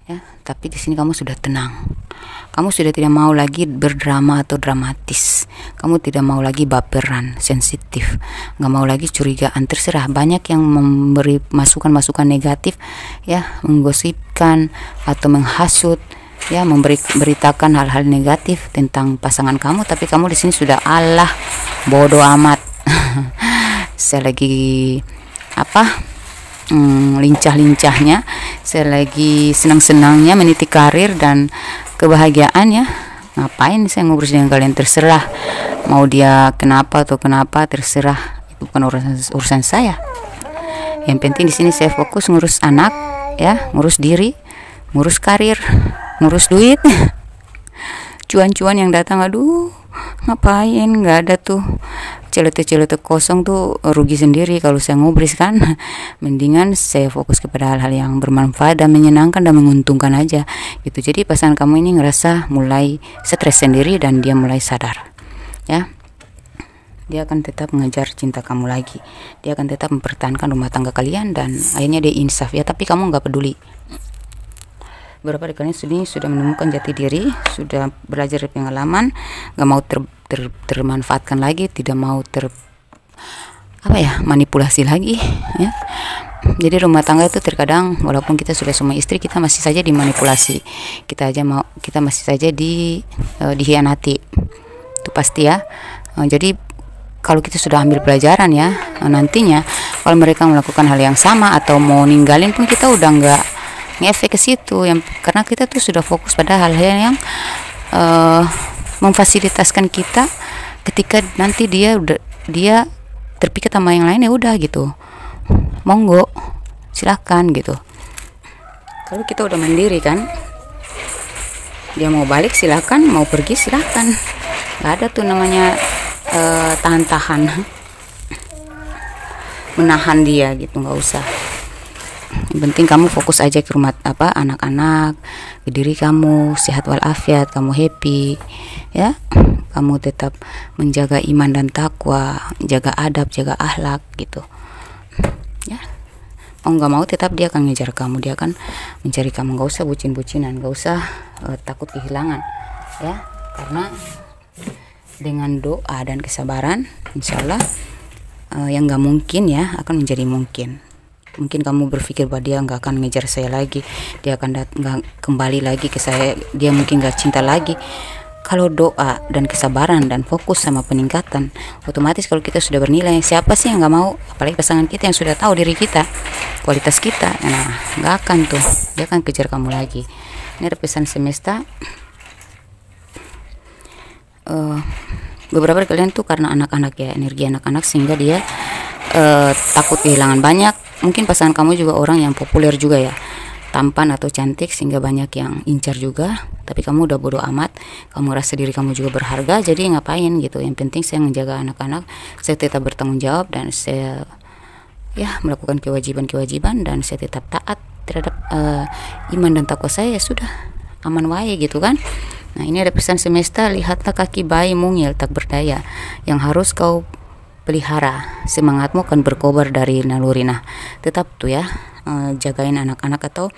ya, tapi di sini kamu sudah tenang. Kamu sudah tidak mau lagi berdrama atau dramatis. Kamu tidak mau lagi baperan, sensitif. Nggak mau lagi curigaan, terserah. Banyak yang memberi masukan-masukan negatif ya, menggosipkan atau menghasut ya, memberitakan hal-hal negatif tentang pasangan kamu. Tapi kamu di sini sudah Allah bodoh amat. Saya lagi lincah-lincahnya, saya lagi senang-senangnya meniti karir dan kebahagiaan ya. Ngapain saya ngurus dengan kalian? Terserah mau dia kenapa atau kenapa, terserah, itu bukan urusan saya. Yang penting di sini saya fokus ngurus anak ya, ngurus diri, ngurus karir, ngurus duit. Cuan-cuan yang datang, aduh ngapain, nggak ada tuh celoteh-celoteh kosong tuh, rugi sendiri kalau saya ngubris kan. Mendingan saya fokus kepada hal-hal yang bermanfaat dan menyenangkan dan menguntungkan aja gitu. Jadi pasangan kamu ini ngerasa mulai stres sendiri dan dia mulai sadar ya. Dia akan tetap mengejar cinta kamu lagi, dia akan tetap mempertahankan rumah tangga kalian, dan akhirnya dia insaf ya, tapi kamu nggak peduli. Beberapa dari kalian sudah menemukan jati diri, sudah belajar dari pengalaman, nggak mau termanfaatkan lagi, tidak mau manipulasi lagi ya. Jadi rumah tangga itu terkadang walaupun kita sudah semua istri, kita masih saja dimanipulasi, kita masih saja dihianati, itu pasti ya. Jadi kalau kita sudah ambil pelajaran ya, nantinya kalau mereka melakukan hal yang sama atau mau ninggalin pun, kita udah nggak ngefek ke situ, karena kita tuh sudah fokus pada hal-hal yang memfasilitaskan kita. Ketika nanti dia terpikat sama yang lain, ya udah gitu, monggo silakan gitu. Kalau kita udah mandiri kan, dia mau balik silakan, mau pergi silakan, nggak ada tuh namanya tahan-tahan menahan dia gitu, nggak usah. Yang penting kamu fokus aja ke rumah anak-anak, ke diri kamu sehat walafiat, kamu happy ya. Kamu tetap menjaga iman dan takwa, jaga adab, jaga akhlak gitu ya. Mau nggak mau tetap dia akan ngejar kamu, dia akan mencari kamu. Nggak usah bucin-bucinan, nggak usah takut kehilangan ya, karena dengan doa dan kesabaran, insya Allah yang nggak mungkin ya akan menjadi mungkin. Mungkin kamu berpikir bahwa dia nggak akan ngejar saya lagi, dia akan nggak kembali lagi ke saya, dia mungkin nggak cinta lagi. Kalau doa dan kesabaran dan fokus sama peningkatan, otomatis kalau kita sudah bernilai, siapa sih yang nggak mau? Apalagi pasangan kita yang sudah tahu diri kita, kualitas kita, nah nggak akan tuh, dia akan kejar kamu lagi. Ini ada pesan semesta. Beberapa dari kalian tuh karena anak-anak ya, energi anak-anak, sehingga dia takut kehilangan banyak. Mungkin pasangan kamu juga orang yang populer juga ya, tampan atau cantik, sehingga banyak yang incar juga. Tapi kamu udah bodoh amat, kamu rasa diri kamu juga berharga, jadi ngapain gitu. Yang penting saya menjaga anak-anak, saya tetap bertanggung jawab, dan saya ya melakukan kewajiban-kewajiban, dan saya tetap taat terhadap iman dan takwa saya, ya sudah aman wae gitu kan. Nah ini ada pesan semesta, lihatlah kaki bayi mungil tak berdaya yang harus kau pelihara, semangatmu akan berkobar dari naluri. Nah tetap tuh ya, jagain anak-anak atau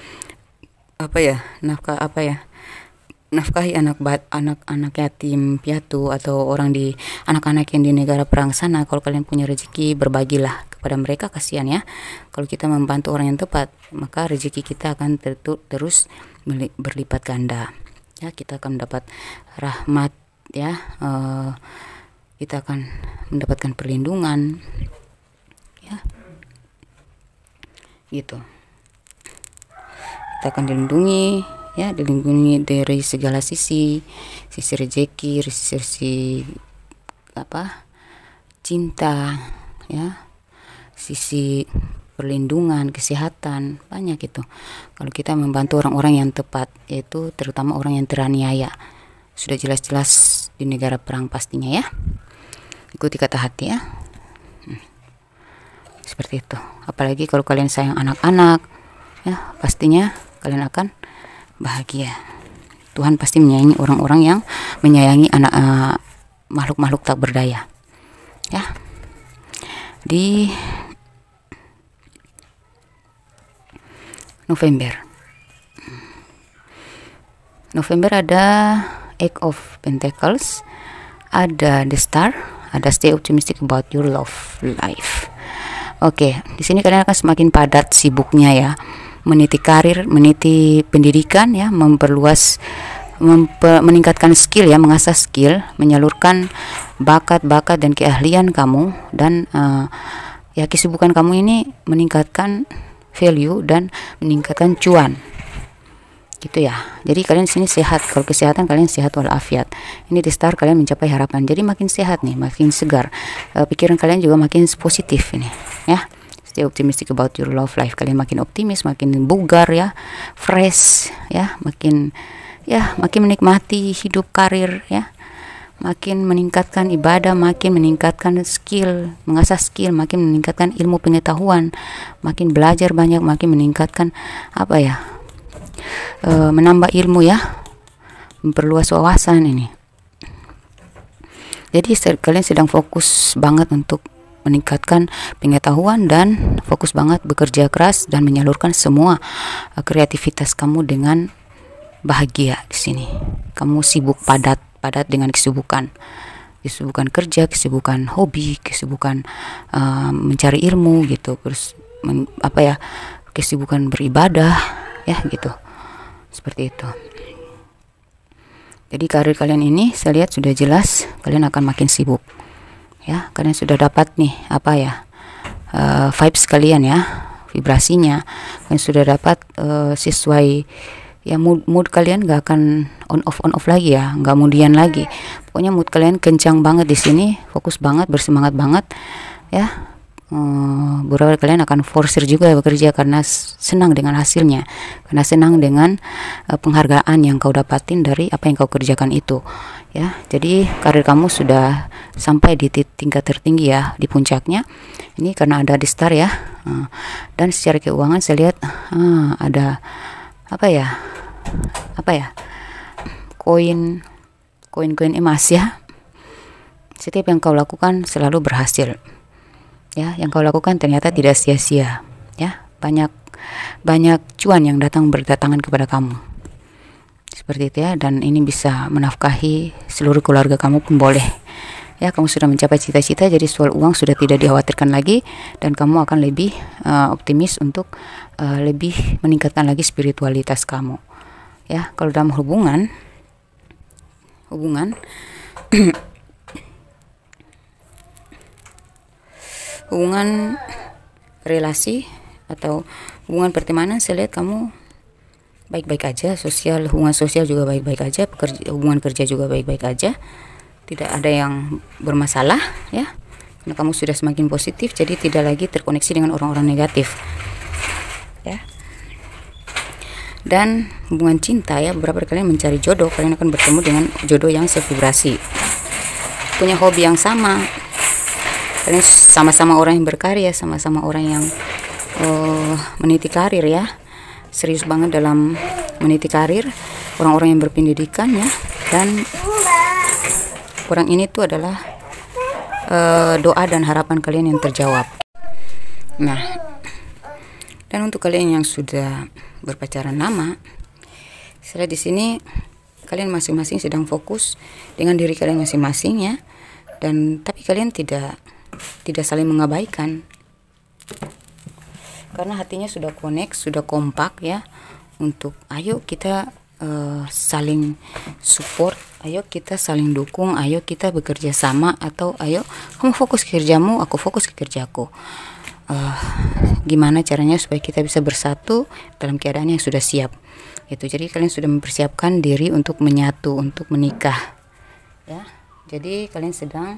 nafkahi anak-anak yatim piatu atau anak-anak yang di negara perang sana. Kalau kalian punya rezeki, berbagilah kepada mereka, kasihan ya. Kalau kita membantu orang yang tepat, maka rezeki kita akan terus berlipat ganda ya, kita akan mendapat rahmat ya, kita akan mendapatkan perlindungan ya, gitu. Kita akan dilindungi ya, dilindungi dari segala sisi rezeki, sisi cinta ya, sisi perlindungan, kesehatan, banyak itu. Kalau kita membantu orang-orang yang tepat, yaitu terutama orang yang teraniaya, sudah jelas-jelas di negara perang pastinya ya. Ikuti kata hati ya. Seperti itu. Apalagi kalau kalian sayang anak-anak ya, pastinya kalian akan bahagia. Tuhan pasti menyayangi orang-orang yang menyayangi anak, makhluk-makhluk tak berdaya ya. Di November ada Eight of Pentacles, ada The Star, ada Stay Optimistic about your love life. Oke, di sini kalian akan semakin padat sibuknya ya, meniti karir, meniti pendidikan ya, memperluas, meningkatkan skill ya, mengasah skill, menyalurkan bakat-bakat dan keahlian kamu, dan ya, kesibukan kamu ini meningkatkan value dan meningkatkan cuan gitu ya. Jadi kalian sini sehat, kalau kesehatan kalian sehat walafiat. Ini di Star, kalian mencapai harapan, jadi makin sehat nih, makin segar, pikiran kalian juga makin positif ini ya. Stay optimistic about your love life, kalian makin optimis, makin bugar ya, fresh ya, makin menikmati hidup, karir ya, makin meningkatkan ibadah, makin meningkatkan skill, mengasah skill, makin meningkatkan ilmu pengetahuan, makin belajar banyak, makin meningkatkan menambah ilmu ya, memperluas wawasan ini. Jadi kalian sedang fokus banget untuk meningkatkan pengetahuan dan fokus banget bekerja keras dan menyalurkan semua kreativitas kamu dengan bahagia di sini. Kamu sibuk, padat dengan kesibukan kerja, kesibukan hobi, kesibukan mencari ilmu gitu, terus kesibukan beribadah ya gitu, seperti itu. Jadi karir kalian ini saya lihat sudah jelas, kalian akan makin sibuk ya. Kalian sudah dapat nih vibes kalian ya, vibrasinya kalian sudah dapat sesuai ya, mood kalian gak akan on off lagi ya, nggak kemudian lagi. Pokoknya mood kalian kencang banget di sini, fokus banget, bersemangat banget ya. Beberapa kalian akan forsir juga bekerja karena senang dengan hasilnya, karena senang dengan penghargaan yang kau dapatin dari apa yang kau kerjakan itu ya. Jadi karir kamu sudah sampai di tingkat tertinggi ya, di puncaknya ini karena ada di Star ya. Dan secara keuangan saya lihat ada koin emas ya. Setiap yang kau lakukan selalu berhasil ya, yang kau lakukan ternyata tidak sia-sia ya. Banyak cuan yang berdatangan kepada kamu, seperti itu ya. Dan ini bisa menafkahi seluruh keluarga kamu pun boleh ya. Kamu sudah mencapai cita-cita, jadi soal uang sudah tidak dikhawatirkan lagi, dan kamu akan lebih optimis untuk lebih meningkatkan lagi spiritualitas kamu ya. Kalau dalam hubungan relasi atau hubungan pertemanan, saya lihat kamu baik-baik aja. Hubungan sosial juga baik-baik aja, hubungan kerja juga baik-baik aja, tidak ada yang bermasalah ya. Karena kamu sudah semakin positif, jadi tidak lagi terkoneksi dengan orang-orang negatif ya. Dan hubungan cinta ya, beberapa kalian mencari jodoh, kalian akan bertemu dengan jodoh yang sevibrasi, punya hobi yang sama. Kalian sama-sama orang yang berkarya, sama-sama orang yang meniti karir ya, serius banget dalam meniti karir, orang-orang yang berpendidikan ya. Dan orang ini tuh adalah doa dan harapan kalian yang terjawab. Nah, dan untuk kalian yang sudah berpacaran lama, saya di sini kalian masing-masing sedang fokus dengan diri kalian masing-masing ya. Dan tapi kalian tidak saling mengabaikan, karena hatinya sudah connect, sudah kompak ya, untuk ayo kita saling support, ayo kita saling dukung, ayo kita bekerja sama, atau ayo kamu fokus ke kerjamu, aku fokus ke kerjaku. Gimana caranya supaya kita bisa bersatu dalam keadaan yang sudah siap gitu. Jadi kalian sudah mempersiapkan diri untuk menyatu, untuk menikah ya. Jadi kalian sedang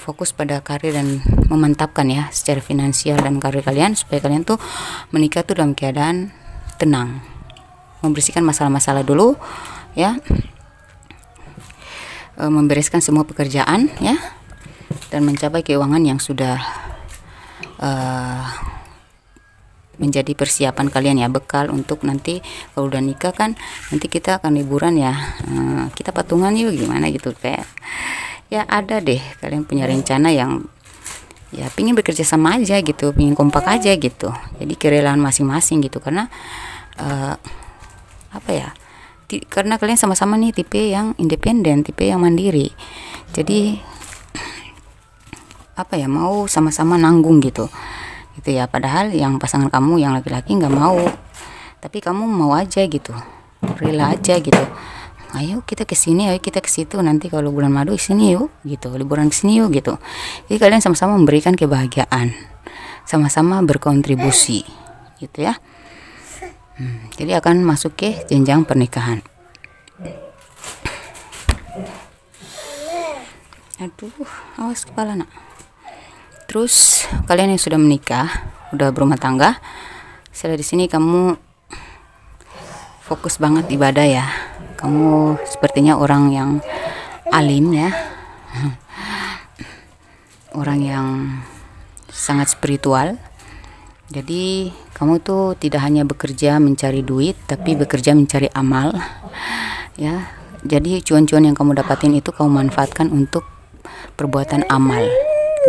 fokus pada karir dan memantapkan ya secara finansial dan karir kalian, supaya kalian tuh menikah tuh dalam keadaan tenang, membersihkan masalah-masalah dulu ya, membereskan semua pekerjaan ya, dan mencapai keuangan yang sudah menjadi persiapan kalian ya, bekal untuk nanti kalau udah nikah kan nanti kita akan liburan ya, kita patungan yuk gimana gitu, kayak ya ada deh kalian punya rencana yang ya pingin bekerja sama aja gitu, pingin kompak aja gitu. Jadi kerelaan masing-masing gitu, karena karena kalian sama-sama nih tipe yang independen, tipe yang mandiri. Jadi mau sama-sama nanggung gitu ya. Padahal yang pasangan kamu yang laki-laki nggak mau, tapi kamu mau aja gitu, rela aja gitu. Ayo kita ke sini, ayo kita ke situ, nanti kalau bulan madu sini yuk gitu, liburan ke sini yuk gitu. Jadi kalian sama-sama memberikan kebahagiaan, sama-sama berkontribusi gitu ya. Jadi akan masuk ke jenjang pernikahan. Aduh, awas kepala nak. Terus kalian yang sudah menikah, udah berumah tangga, setelah di sini kamu fokus banget ibadah ya. Kamu sepertinya orang yang alim ya, orang yang sangat spiritual. Jadi kamu tuh tidak hanya bekerja mencari duit, tapi bekerja mencari amal ya. Jadi cuan-cuan yang kamu dapatin itu kamu manfaatkan untuk perbuatan amal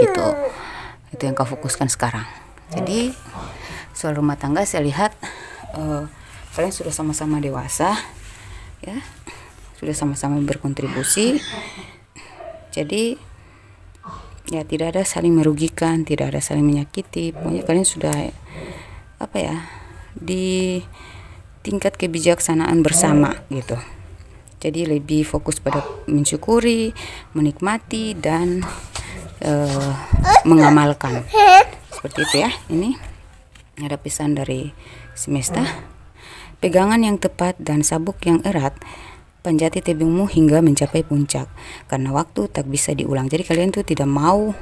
gitu. Itu yang kau fokuskan sekarang. Jadi soal rumah tangga saya lihat kalian sudah sama-sama dewasa ya, sudah sama-sama berkontribusi. Jadi ya tidak ada saling merugikan, tidak ada saling menyakiti. Pokoknya kalian sudah di tingkat kebijaksanaan bersama gitu. Jadi lebih fokus pada mensyukuri, menikmati, dan mengamalkan. Seperti itu ya. Ini ada pesan dari semesta. Pegangan yang tepat dan sabuk yang erat, panjati tebingmu hingga mencapai puncak, karena waktu tak bisa diulang. Jadi kalian tuh tidak mau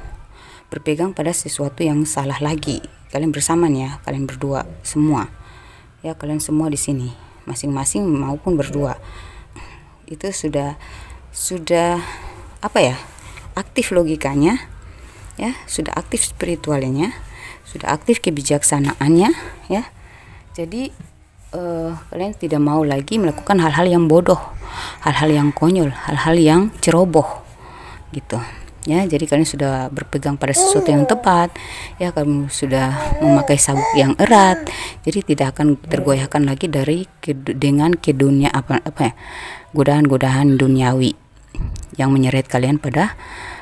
berpegang pada sesuatu yang salah lagi. Kalian bersama ya, kalian berdua semua ya, kalian semua di sini masing-masing maupun berdua itu sudah aktif logikanya ya, sudah aktif spiritualnya, sudah aktif kebijaksanaannya ya. Jadi kalian tidak mau lagi melakukan hal-hal yang bodoh, hal-hal yang konyol, hal-hal yang ceroboh gitu ya. Jadi kalian sudah berpegang pada sesuatu yang tepat ya, kamu sudah memakai sabuk yang erat, jadi tidak akan tergoyahkan lagi dengan godaan-godaan duniawi yang menyeret kalian pada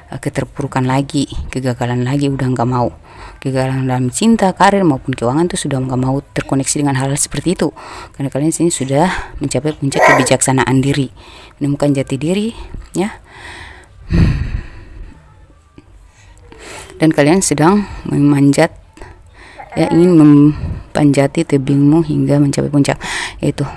keterpurukan lagi, kegagalan lagi. Udah nggak mau kegagalan dalam cinta, karir maupun keuangan tuh sudah nggak mau terkoneksi dengan hal seperti itu, karena kalian sini sudah mencapai puncak kebijaksanaan diri, menemukan jati diri ya. Dan kalian sedang memanjat ya, ingin mempanjati tebingmu hingga mencapai puncak, yaitu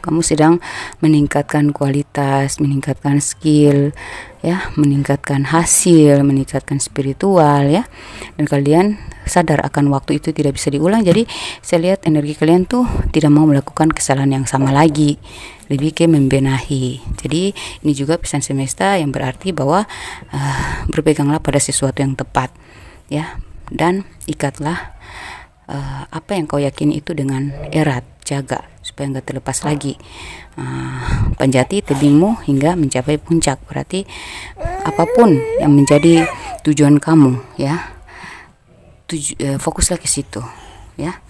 kamu sedang meningkatkan kualitas, meningkatkan skill ya, meningkatkan hasil, meningkatkan spiritual ya. Dan kalian sadar akan waktu itu tidak bisa diulang. Jadi saya lihat energi kalian tuh tidak mau melakukan kesalahan yang sama lagi, lebih ke membenahi. Jadi ini juga pesan semesta yang berarti bahwa berpeganglah pada sesuatu yang tepat ya, dan ikatlah apa yang kau yakini itu dengan erat, jaga supaya nggak terlepas lagi. Panjati tebingmu hingga mencapai puncak, berarti apapun yang menjadi tujuan kamu ya, fokuslah ke situ ya,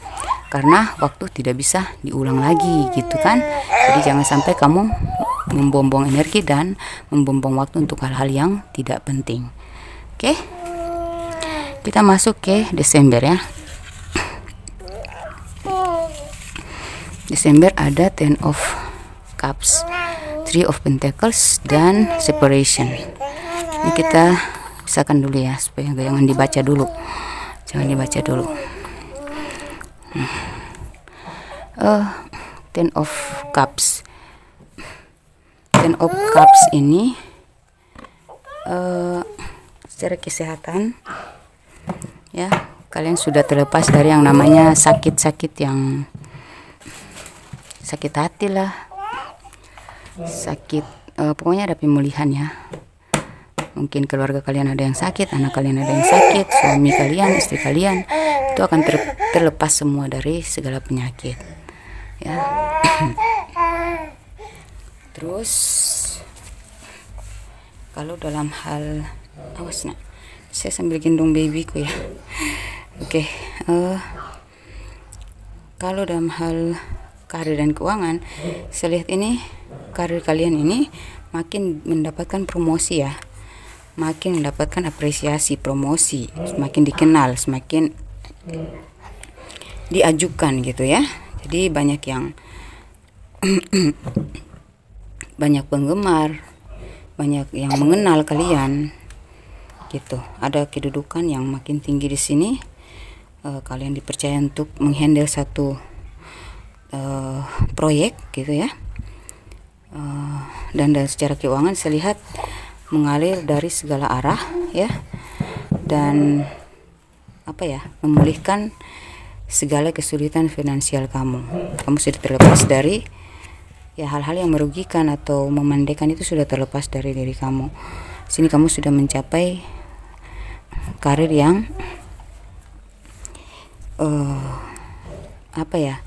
karena waktu tidak bisa diulang lagi gitu kan. Jadi jangan sampai kamu membuang energi dan membuang waktu untuk hal-hal yang tidak penting. Oke, kita masuk ke Desember ya. Desember ada Ten of Cups, Three of Pentacles, dan Separation. Ini kita pisahkan dulu ya, supaya jangan dibaca dulu. Ten of Cups. Ten of Cups ini secara kesehatan ya, kalian sudah terlepas dari yang namanya sakit-sakit, yang sakit hati lah, sakit, pokoknya ada pemulihan ya. Mungkin keluarga kalian ada yang sakit, anak kalian ada yang sakit, suami kalian, istri kalian, itu akan terlepas semua dari segala penyakit ya. Terus kalau dalam hal, awas nak, saya sambil gendong babyku ya. Oke, kalau dalam hal karir dan keuangan, saya lihat ini karir kalian ini makin mendapatkan promosi ya, makin mendapatkan apresiasi, promosi, semakin dikenal, semakin diajukan gitu ya. Jadi banyak yang banyak penggemar, banyak yang mengenal kalian gitu. Ada kedudukan yang makin tinggi di sini. Kalian dipercaya untuk menghandle satu proyek gitu ya. Dan secara keuangan saya lihat mengalir dari segala arah ya, dan apa ya, memulihkan segala kesulitan finansial kamu. Kamu sudah terlepas dari ya hal-hal yang merugikan atau memandaikan, itu sudah terlepas dari diri kamu. Sini kamu sudah mencapai karir yang apa ya,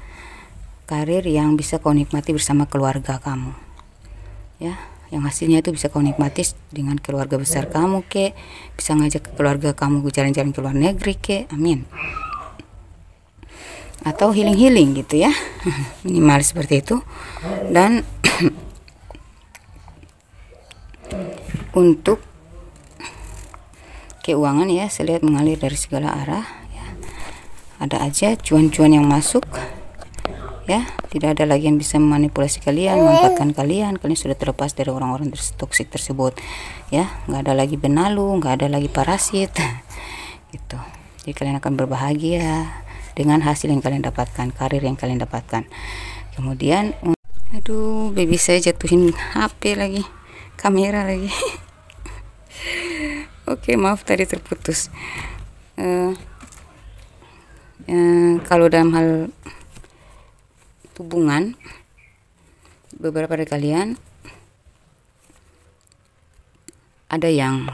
karir yang bisa kau nikmati bersama keluarga kamu ya, yang hasilnya itu bisa kau nikmati dengan keluarga besar kamu ke, bisa ngajak keluarga kamu jalan-jalan ke luar negeri ke, amin, atau healing gitu ya. Minimal seperti itu. Dan untuk keuangan ya, saya lihat mengalir dari segala arah ya. Ada aja cuan-cuan yang masuk ya, tidak ada lagi yang bisa memanipulasi kalian, memanfaatkan kalian. Kalian sudah terlepas dari orang-orang toksik tersebut ya, nggak ada lagi benalu, nggak ada lagi parasit gitu. Jadi kalian akan berbahagia dengan hasil yang kalian dapatkan, karir yang kalian dapatkan. Kemudian, aduh, baby saya jatuhin HP lagi, kamera lagi. Oke, maaf tadi terputus. Kalau dalam hal hubungan, beberapa dari kalian ada yang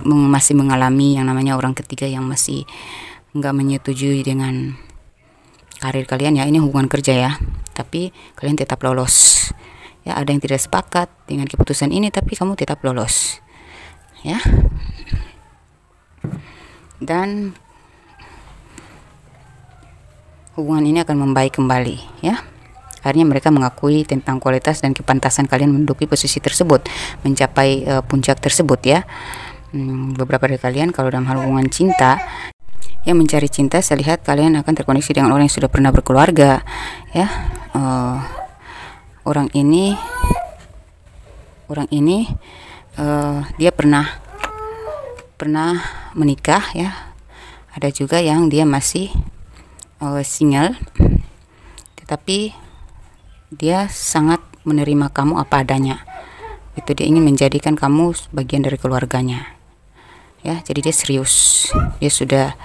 masih mengalami yang namanya orang ketiga yang masih nggak menyetujui dengan karir kalian ya. Ini hubungan kerja ya, tapi kalian tetap lolos ya. Ada yang tidak sepakat dengan keputusan ini, tapi kamu tetap lolos ya. Dan hubungan ini akan membaik kembali ya. Akhirnya mereka mengakui tentang kualitas dan kepantasan kalian menduduki posisi tersebut, mencapai puncak tersebut ya. Beberapa dari kalian kalau dalam hal hubungan cinta, yang mencari cinta, saya lihat kalian akan terkoneksi dengan orang yang sudah pernah berkeluarga ya. Orang ini dia pernah menikah ya. Ada juga yang dia masih single, tetapi dia sangat menerima kamu apa adanya. Itu dia ingin menjadikan kamu bagian dari keluarganya ya. Jadi dia serius, dia sudah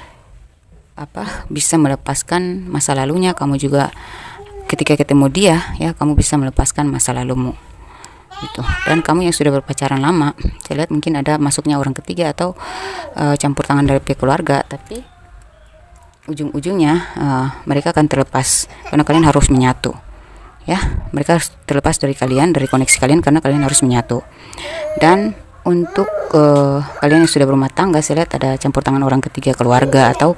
bisa melepaskan masa lalunya. Kamu juga ketika ketemu dia ya, kamu bisa melepaskan masa lalumu gitu. Dan kamu yang sudah berpacaran lama, saya lihat mungkin ada masuknya orang ketiga atau campur tangan dari pihak keluarga, tapi ujung-ujungnya mereka akan terlepas karena kalian harus menyatu ya. Mereka harus terlepas dari kalian, dari koneksi kalian, karena kalian harus menyatu. Dan untuk kalian yang sudah berumah tangga, saya lihat ada campur tangan orang ketiga keluarga atau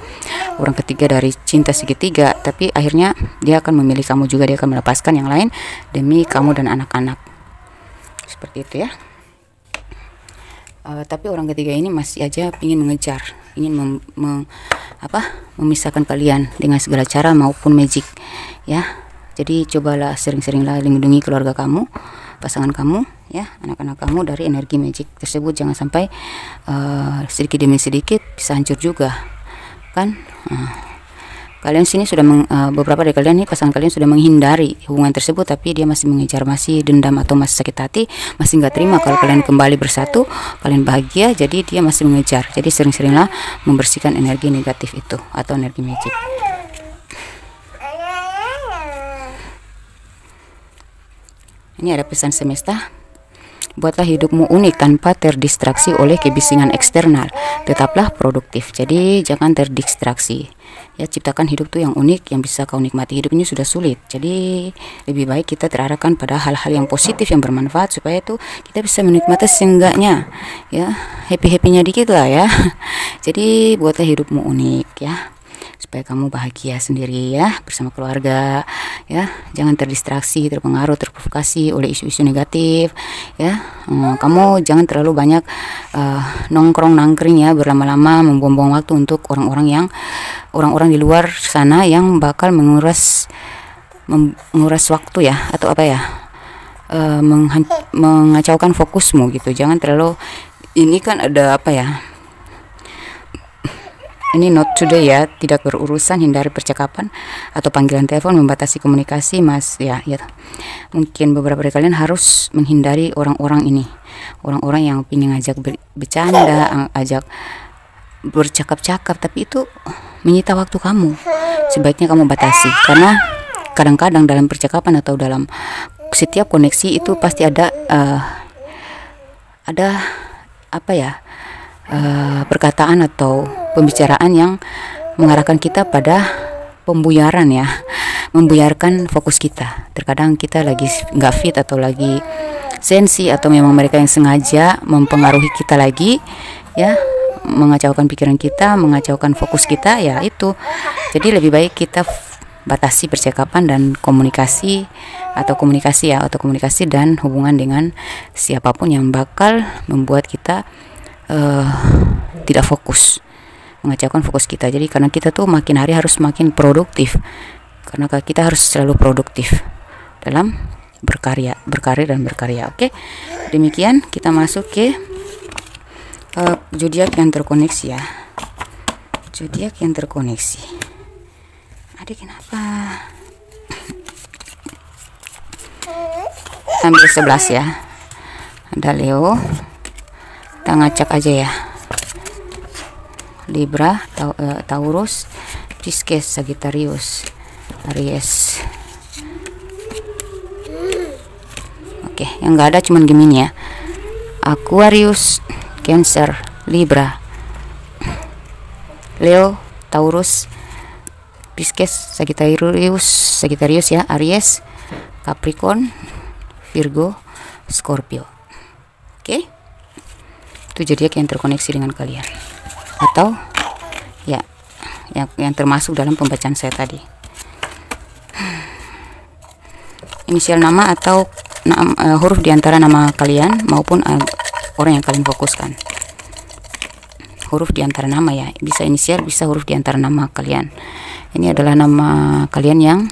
orang ketiga dari cinta segitiga, tapi akhirnya dia akan memilih kamu juga, dia akan melepaskan yang lain demi kamu dan anak-anak, seperti itu ya. Tapi orang ketiga ini masih aja ingin mengejar, ingin memisahkan kalian dengan segala cara maupun magic ya. Jadi cobalah sering-seringlah lindungi keluarga kamu, pasangan kamu, ya, anak-anak kamu dari energi magic tersebut. Jangan sampai sedikit demi sedikit bisa hancur juga, kan? Kalian sini sudah beberapa dari kalian nih, pasangan kalian sudah menghindari hubungan tersebut, tapi dia masih mengejar, masih dendam atau masih sakit hati, masih nggak terima kalau kalian kembali bersatu, kalian bahagia. Jadi dia masih mengejar. Jadi sering-seringlah membersihkan energi negatif itu atau energi magic. Ini ada pesan semesta. Buatlah hidupmu unik tanpa terdistraksi oleh kebisingan eksternal. Tetaplah produktif. Jadi jangan terdistraksi. Ya, ciptakan hidup tuh yang unik, yang bisa kau nikmati. Hidup ini sudah sulit. Jadi lebih baik kita terarahkan pada hal-hal yang positif, yang bermanfaat, supaya tuh kita bisa menikmati seenggaknya, ya, happy-happynya dikit lah ya. Jadi buatlah hidupmu unik, ya, supaya kamu bahagia sendiri, ya, bersama keluarga, ya. Jangan terdistraksi, terpengaruh, terprovokasi oleh isu-isu negatif, ya. Kamu jangan terlalu banyak nongkrong-nangkring, ya, berlama-lama, membuang-buang waktu untuk orang-orang di luar sana yang bakal menguras waktu, ya, atau apa ya, mengacaukan fokusmu gitu. Jangan terlalu, ini kan ada apa ya, ini not today, ya, tidak berurusan, hindari percakapan atau panggilan telepon, membatasi komunikasi, Mas, ya. Mungkin beberapa dari kalian harus menghindari orang-orang ini, orang-orang yang ingin ngajak bercanda, ajak bercakap-cakap, tapi itu menyita waktu kamu. Sebaiknya kamu batasi, karena kadang-kadang dalam percakapan atau dalam setiap koneksi itu pasti ada apa ya, perkataan atau pembicaraan yang mengarahkan kita pada pembuyaran, ya, membuyarkan fokus kita. Terkadang kita lagi nggak fit atau lagi sensi, atau memang mereka yang sengaja mempengaruhi kita lagi, ya, mengacaukan pikiran kita, mengacaukan fokus kita, ya, itu. Jadi lebih baik kita batasi percakapan dan komunikasi dan hubungan dengan siapapun yang bakal membuat kita tidak fokus, mengacaukan fokus kita. Jadi karena kita tuh makin hari harus makin produktif, karena kita harus selalu produktif dalam berkarir dan berkarya. Oke, demikian kita masuk ke zodiak yang terkoneksi, ya. Zodiak yang terkoneksi. Adik kenapa? Ambil 11, ya. Ada Leo. Kita ngacak aja, ya. Libra, Taurus, Pisces, Sagittarius, Aries. Oke, yang nggak ada cuman Gemini, ya. Aquarius, Cancer, Libra, Leo, Taurus, Pisces, Sagittarius, ya, Aries, Capricorn, Virgo, Scorpio. Oke. Itu zodiak yang terkoneksi dengan kalian, atau ya yang termasuk dalam pembacaan saya tadi. Inisial nama atau huruf diantara nama kalian maupun orang yang kalian fokuskan. Huruf diantara nama, ya, bisa inisial, bisa huruf diantara nama kalian. Ini adalah nama kalian yang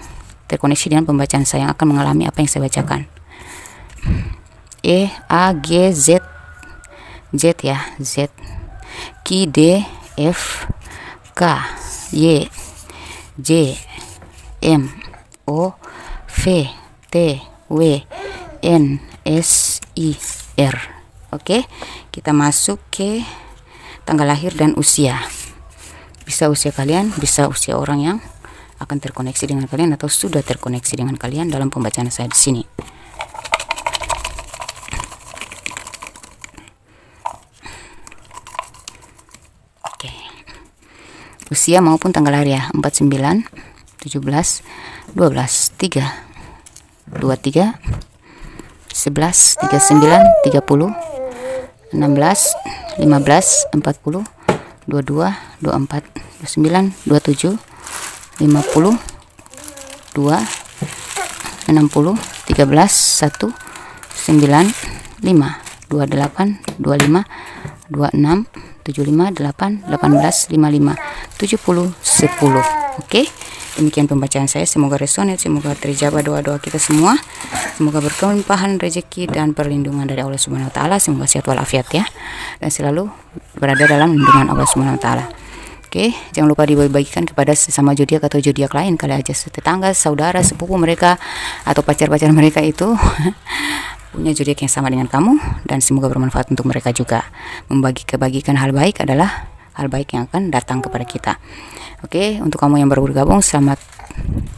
terkoneksi dengan pembacaan saya, yang akan mengalami apa yang saya bacakan. E, A, G, Z, ya, Z, Q, D, F, K, Y, J, M, O, V, T, W, N, S, I, R. Oke, kita masuk ke tanggal lahir dan usia. Bisa usia kalian, bisa usia orang yang akan terkoneksi dengan kalian atau sudah terkoneksi dengan kalian dalam pembacaan saya di sini. Oke. Usia maupun tanggal lahir, ya. 49, 17, 12, 3, 23, 11, 39, 30, 16, 15, 40, 22, 24, 29, 27, 50, 2, 60, 13, 1, 9, 5, 28, 25, 26, 75, 8, 18, 55, 70, 10. Oke, Demikian pembacaan saya, semoga resonate, semoga terjawab doa-doa kita semua, semoga berkelimpahan rezeki dan perlindungan dari Allah Subhanahu wa taala, semoga sehat walafiat ya, dan selalu berada dalam lindungan Allah Subhanahu wa taala. Oke, jangan lupa dibagikan kepada sesama zodiak atau zodiak lain, kali aja tetangga, saudara, sepupu mereka atau pacar-pacar mereka itu punya zodiak yang sama dengan kamu, dan semoga bermanfaat untuk mereka juga. Membagikan hal baik adalah hal baik yang akan datang kepada kita. Oke, untuk kamu yang baru bergabung, selamat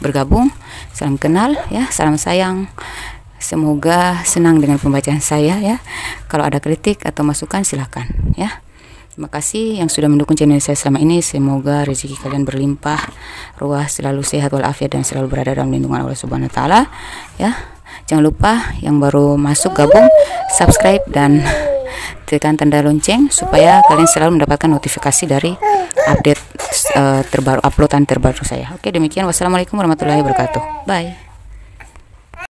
bergabung, salam kenal ya, salam sayang. Semoga senang dengan pembacaan saya ya. Kalau ada kritik atau masukan silahkan ya. Terima kasih yang sudah mendukung channel saya selama ini. Semoga rezeki kalian berlimpah ruah, selalu sehat walafiat, dan selalu berada dalam lindungan Allah Subhanahu wa taala ya. Jangan lupa yang baru masuk gabung, subscribe dan tekan tanda lonceng supaya kalian selalu mendapatkan notifikasi dari update terbaru, uploadan terbaru saya. Oke, demikian. Wassalamualaikum warahmatullahi wabarakatuh. Bye.